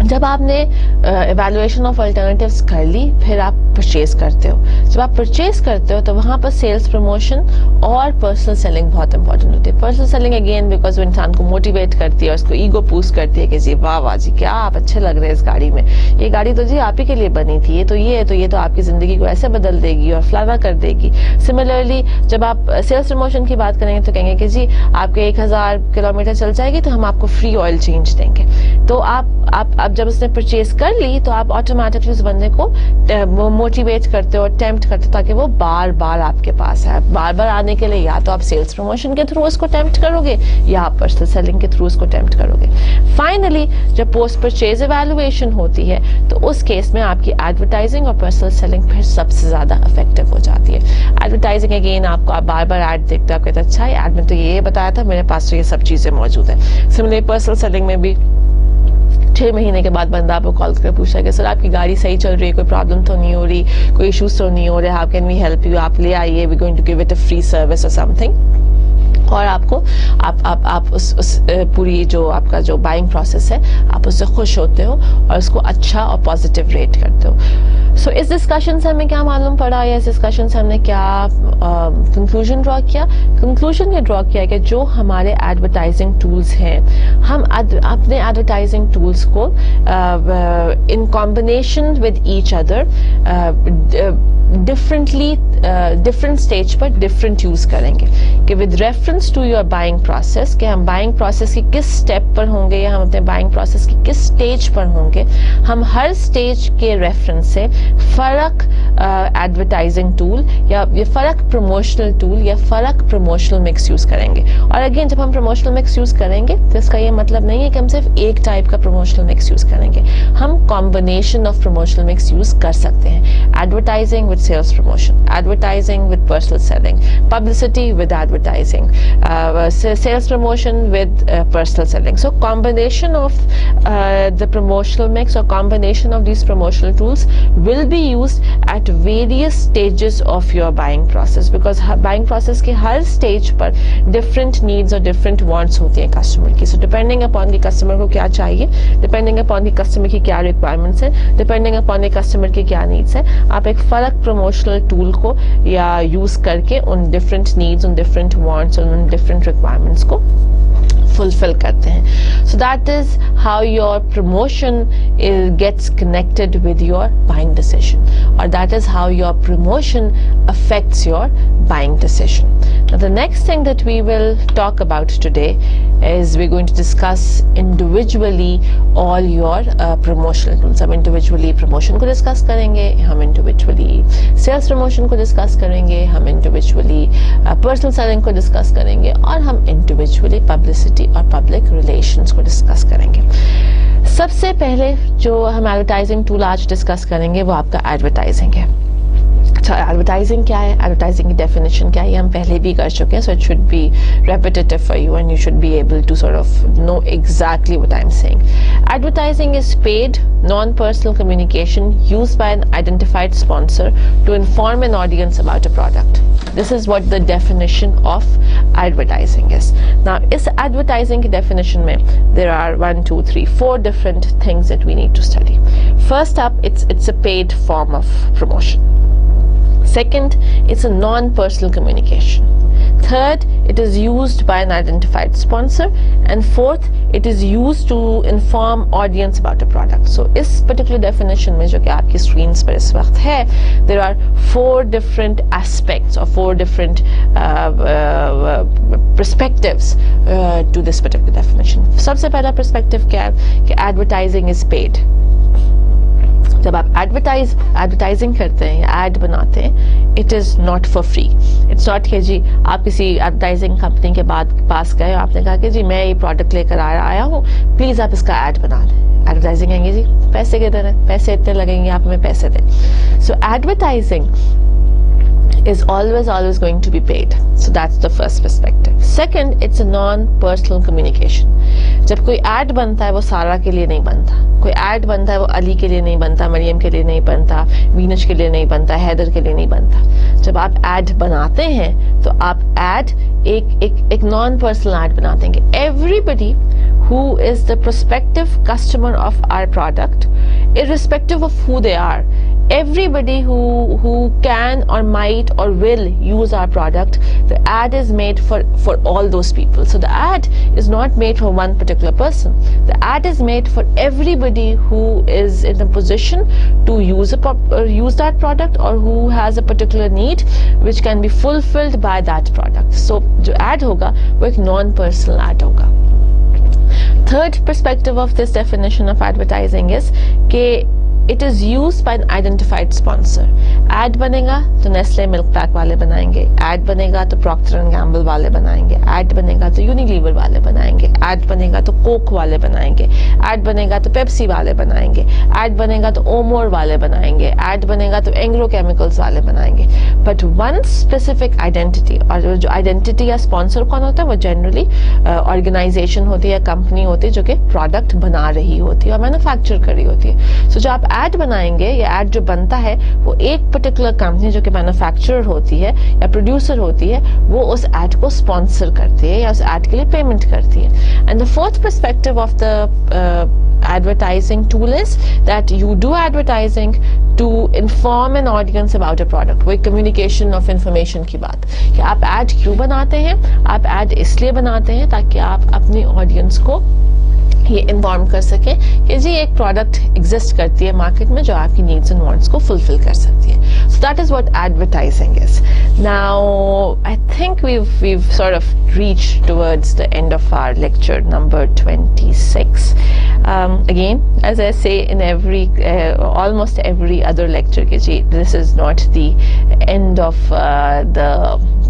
जब आपने एवेल्युएशन ऑफ अल्टरनेटिव्स कर ली फिर आप परचेज करते हो। जब आप परचेज करते हो तो वहाँ पर सेल्स प्रमोशन और पर्सनल सेलिंग बहुत इंपॉर्टेंट होती है। पर्सनल सेलिंग अगेन बिकॉज वो इंसान को मोटिवेट करती है और उसको ईगो बूस्ट करती है कि जी वाह जी क्या आप अच्छे लग रहे हैं इस गाड़ी में, ये गाड़ी तो जी आप ही के लिए बनी थी, ये तो आपकी ज़िंदगी को ऐसे बदल देगी और फलाना कर देगी। सिमिलरली जब आप सेल्स प्रमोशन की बात करेंगे तो कहेंगे कि जी आपके 1000 किलोमीटर चल जाएगी तो हम आपको फ्री ऑयल चेंज देंगे। तो आप जब उसने परचेज कर ली तो आप ऑटोमेटिकली उस बंदे को मोटिवेट करते हो, टेम्प्ट करते हो ताकि वो बार बार आपके पास आए। बार बार आने के लिए या तो आप सेल्स प्रमोशन के थ्रू उसको टेम्प्ट करोगे या आप पर्सनल सेलिंग के थ्रू उसको टेम्प्ट करोगे। फाइनली जब पोस्ट परचेज एवेल्युएशन होती है तो उस केस में आपकी एडवर्टाइजिंग और पर्सनल सेलिंग फिर सबसे ज्यादा इफेक्टिव हो जाती है। एडवर्टाइजिंग अगेन आपको आप बार बार ऐड देखते हो, आप कहते हैं अच्छा ऐड में तो ये बताया था, मेरे पास तो ये सब चीजें मौजूद है। सिमिलरली पर्सनल सेलिंग में भी 6 महीने के बाद बंदा आपको कॉल करके पूछा कि सर आपकी गाड़ी सही चल रही है, कोई प्रॉब्लम तो नहीं हो रही, कोई इश्यूज तो नहीं हो रहे, how can we help you, आप ले आइए, we going to give it a free service और समथिंग। और आपको आप उस पूरी जो आपका जो बाइंग प्रोसेस है आप उससे खुश होते हो और उसको अच्छा और पॉजिटिव रेट करते हो। सो इस डिस्कशन से हमें क्या मालूम पड़ा, या इस डिस्कशन से हमने क्या कंक्लूजन ड्रॉ किया? कंक्लूजन ये ड्रॉ किया कि जो हमारे एडवर्टाइजिंग टूल्स हैं, हम अपने एडवर्टाइजिंग टूल्स को in combination with each other different stage पर डिफरेंट यूज करेंगे। कि with reference to your buying process, कि हम बाइंग प्रोसेस की किस स्टेप पर होंगे या हम अपने बाइंग प्रोसेस की किस स्टेज पर होंगे, हम हर स्टेज के रेफरेंस से फर्क एडवर्टाइजिंग टूल या फर्क प्रमोशनल टूल या फर्क प्रमोशनल मिक्स यूज करेंगे। और अगेन जब हम प्रमोशनल मिक्स यूज करेंगे तो इसका ये मतलब नहीं है कि हम सिर्फ एक टाइप का प्रमोशनल मिक्स यूज करेंगे, हम combination of promotional mix use कर सकते हैं। Advertising with sales promotion, advertising with personal selling, publicity with advertising, sales promotion with personal selling. So combination of the promotional mix or combination of these promotional tools will be used at various stages of your buying process, because buying process के हर stage पर different needs और different wants होती हैं customer की। So depending upon the customer को क्या चाहिए, depending upon the customer की क्या requirements है, depending upon the customer की क्या needs है, आप एक फर्क promotional tool को या use करके उन different needs, उन different wants और उन different requirements को fulfill करते हैं। So that is how your promotion gets connected with your buying decision, or that is how your promotion affects your buying decision. Now the next thing that we will talk about today is we're going to discuss individually all your promotional tools. हम individually promotion को discuss करेंगे, हम individually sales promotion को discuss करेंगे, हम individually personal selling को discuss करेंगे, और हम individually publicity और public relations को डिस्कस करेंगे। सबसे पहले जो हम एडवर्टाइजिंग टूल आज डिस्कस करेंगे वो आपका एडवर्टाइजिंग है। अच्छा, एडवर्टाइजिंग क्या है, एडवर्टाइजिंग की डेफिनेशन क्या है, हम पहले भी कर चुके हैं, so it should be repetitive for you and you should be able to sort of know exactly what I am saying. Advertising is paid non-personal communication used by an identified sponsor to inform an audience about a product. This is what the definition of advertising is. Now, is advertising की definition में there are 1, 2, 3, 4 different things that we need to study. First up, it's a paid form of promotion. Second, it's a non-personal communication. Third, it is used by an identified sponsor. And fourth, it is used to inform audience about a product. So इस particular definition में जो कि आपकी screens पर इस वक्त है, there are 4 different aspects or 4 different perspectives to this particular definition. सबसे पहला perspective क्या है कि advertising is paid. जब आप एडवर्टाइजिंग करते हैं या एड बनाते हैं, it is not for free. It's not कि जी आप किसी एडवर्टाइजिंग कंपनी के पास गए और आपने कहा कि जी मैं ये प्रोडक्ट लेकर आया हूँ, प्लीज़ आप इसका ऐड बना दें। एडवर्टाइजिंग कहेंगे जी पैसे कितने हैं, पैसे इतने लगेंगे, आप हमें पैसे दें। सो advertising is always going to be paid. So that's the first perspective. Second, it's a non-personal communication. जब कोई ऐड बनता है वो सारा के लिए नहीं बनता, कोई ऐड बनता है वो अली के लिए नहीं बनता, मरियम के लिए नहीं बनता, वीनश के लिए नहीं बनता, हैदर के लिए नहीं बनता। जब आप ऐड बनाते हैं तो आप ऐड एक non-personal ऐड बनाते हैं। Everybody who is the prospective customer of our product, irrespective of who they are, everybody who can or might or will use our product, the ad is made for all those people. So the ad is not made for one particular person. The ad is made for everybody who is in a position to use that product or who has a particular need which can be fulfilled by that product. So जो ad होगा वो एक non-personal ad होगा. Third perspective of this definition of advertising is कि it is used by an identified sponsor. Ad बनेगा तो Nestle milk pack वाले बनाएंगे, एड बनेगा तो प्रॉक्टर एंड गैम्बल वाले बनाएंगे, एड बनेगा तो यूनिलीवर वाले बनाएंगे, एड बनेगा तो कोक वाले बनाएंगे, एड बनेगा तो पेप्सी वाले बनाएंगे, एड बनेगा तो ओमोर वाले बनाएंगे, एड बनेगा तो एंग्रो केमिकल्स वाले बनाएंगे। बट वन स्पेसिफिक आइडेंटिटी, और जो आइडेंटिटी या स्पॉन्सर कौन होता है वो जनरली ऑर्गेनाइजेशन होती है, कंपनी होती है जो कि प्रोडक्ट बना रही होती है और मैन्युफैक्चर कर रही होती है। सो जो आप एड बनाएंगे या एड जो बनता है वो एक पर्टिकुलर कंपनी जो कि मैन्युफैक्चरर होती है या प्रोड्यूसर होती है वो उस एड को स्पॉन्सर करती है या उस एड के लिए पेमेंट करती है। And the fourth perspective of the advertising tool is that you do advertising to inform an audience about a product। वो एक communication of information की बात कि आप ad क्यों बनाते हैं, आप ad इसलिए बनाते हैं ताकि आप अपनी audience को ये इन्फॉर्म कर सके कि जी एक प्रोडक्ट एग्जिस्ट करती है मार्केट में जो आपकी नीड्स एंड वांट्स को फुलफिल कर सकती है। So that is what advertising is. Now I think we've sort of reached towards the end of our lecture number 26. Again, as I say in every almost every other lecture कि जी this is not the end of the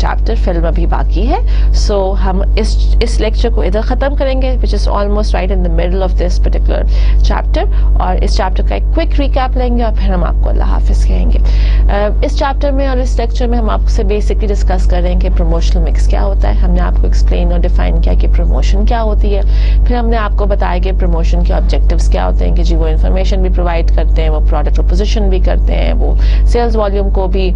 chapter, film अभी बाकी है। So हम इस lecture को इधर ख़त्म करेंगे which is almost right in the middle of this particular chapter, और इस चैप्टर का एक क्विक रिकैप लेंगे और फिर हम आपको अल्लाह हाफिज़ कहेंगे। इस चैप्टर में और इस लेक्चर में हम आपसे बेसिकली डिस्कस करेंगे प्रमोशनल मिक्स क्या होता है। हमने आपको एक्सप्लेन और डिफाइन किया कि प्रमोशन क्या होती है, फिर हमने आपको बताया कि प्रमोशन के ऑब्जेक्टिव्स क्या होते हैं कि जी वो इन्फॉर्मेशन भी प्रोवाइड करते हैं, वो प्रोडक्ट प्रपोजिशन भी करते हैं, वो सेल्स वॉल्यूम को भी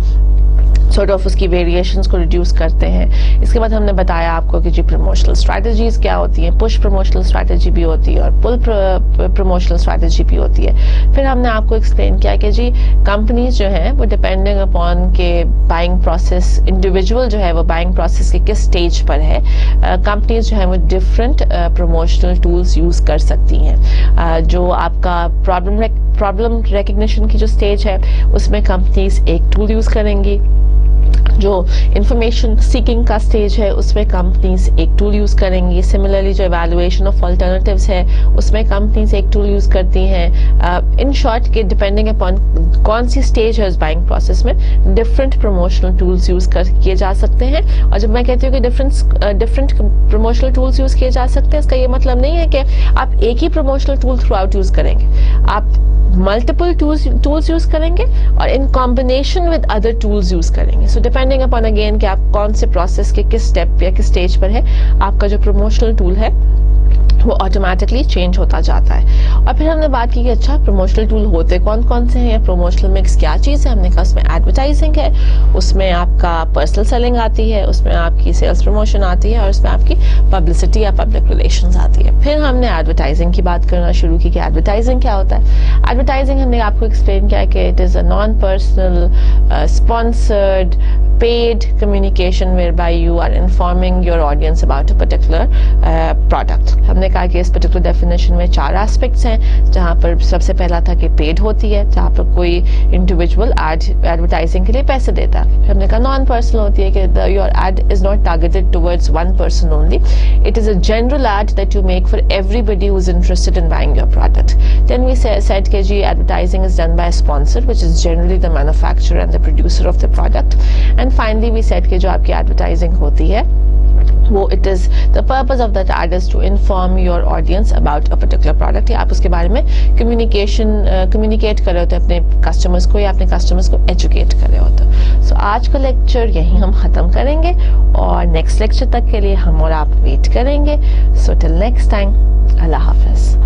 सॉर्ट ऑफ उसकी वेरिएशंस को रिड्यूस करते हैं। इसके बाद हमने बताया आपको कि जी प्रमोशनल स्ट्रैटेजीज क्या होती हैं, पुश प्रमोशनल स्ट्रैटेजी भी होती है और पुल प्रमोशनल स्ट्रैटेजी भी होती है। फिर हमने आपको एक्सप्लेन किया कि जी कंपनीज जो हैं वो डिपेंडिंग अपॉन के बाइंग प्रोसेस, इंडिविजुअल जो है वो बाइंग प्रोसेस के किस स्टेज पर है, कंपनीज जो है वो डिफरेंट प्रमोशनल टूल्स यूज़ कर सकती हैं। जो आपका प्रॉब्लम रिकग्निशन की जो स्टेज है उसमें कंपनीज एक टूल यूज़ करेंगी, जो इंफॉर्मेशन सीकिंग का स्टेज है उसमें कंपनीज एक टूल यूज़ करेंगी, सिमिलरली जो इवैल्यूएशन ऑफ अल्टरनेटिव्स है उसमें कंपनीज एक टूल यूज़ करती हैं। इन शॉर्ट के डिपेंडिंग अपॉन कौन सी स्टेज है उस बाइंग प्रोसेस में डिफरेंट प्रमोशनल टूल्स यूज़ किए जा सकते हैं। और जब मैं कहती हूँ कि डिफरेंट प्रमोशनल टूल्स यूज़ किए जा सकते हैं, इसका ये मतलब नहीं है कि आप एक ही promotional tool throughout use करेंगे, आप मल्टीपल टूल्स यूज़ करेंगे और in combination with other tools use करेंगे। सो डिपेंडिंग अपॉन अगेन कि आप कौन से प्रोसेस के किस स्टेप या किस स्टेज पर है, आपका जो प्रमोशनल टूल है वो ऑटोमेटिकली चेंज होता जाता है। और फिर हमने बात की कि अच्छा प्रमोशनल टूल होते कौन कौन से हैं, प्रमोशनल मिक्स क्या चीज़ है। हमने कहा उसमें एडवर्टाइजिंग है, उसमें आपका पर्सनल सेलिंग आती है, उसमें आपकी सेल्स प्रमोशन आती है और उसमें आपकी पब्लिसिटी या पब्लिक रिलेशंस आती है। फिर हमने एडवर्टाइजिंग की बात करना शुरू की कि एडवर्टाइजिंग क्या होता है। एडवर्टाइजिंग हमने आपको एक्सप्लेन किया कि it is a non personal sponsored paid communication whereby you are informing your audience about a particular product। हमने कहा कि इस पर्टिकुलर डेफिनेशन में 4 एस्पेक्ट्स हैं, जहाँ पर सबसे पहला था कि पेड होती है, जहाँ पर कोई इंडिविजुअल एडवर्टाइजिंग के लिए पैसे देता है। हमने कहा नॉन पर्सनल होती है कि your ad is not targeted towards one person only, it is a general ad that you make for everybody who is interested in buying your product. Then we said कि जी advertising is done by sponsor which is generally the manufacturer and the producer of the product. And finally we said कि जो आपकी advertising होती है वो it is the purpose of that ad is to inform your audience about a particular product, या आप उसके बारे में कम्युनिकेट कर रहे होते अपने कस्टमर्स को या अपने कस्टमर्स को एजुकेट कर रहे होते। सो आज का लेक्चर यहीं हम ख़त्म करेंगे और नेक्स्ट लेक्चर तक के लिए हम और आप वेट करेंगे। सो टिल नेक्स्ट टाइम, अल्लाह हाफिज़।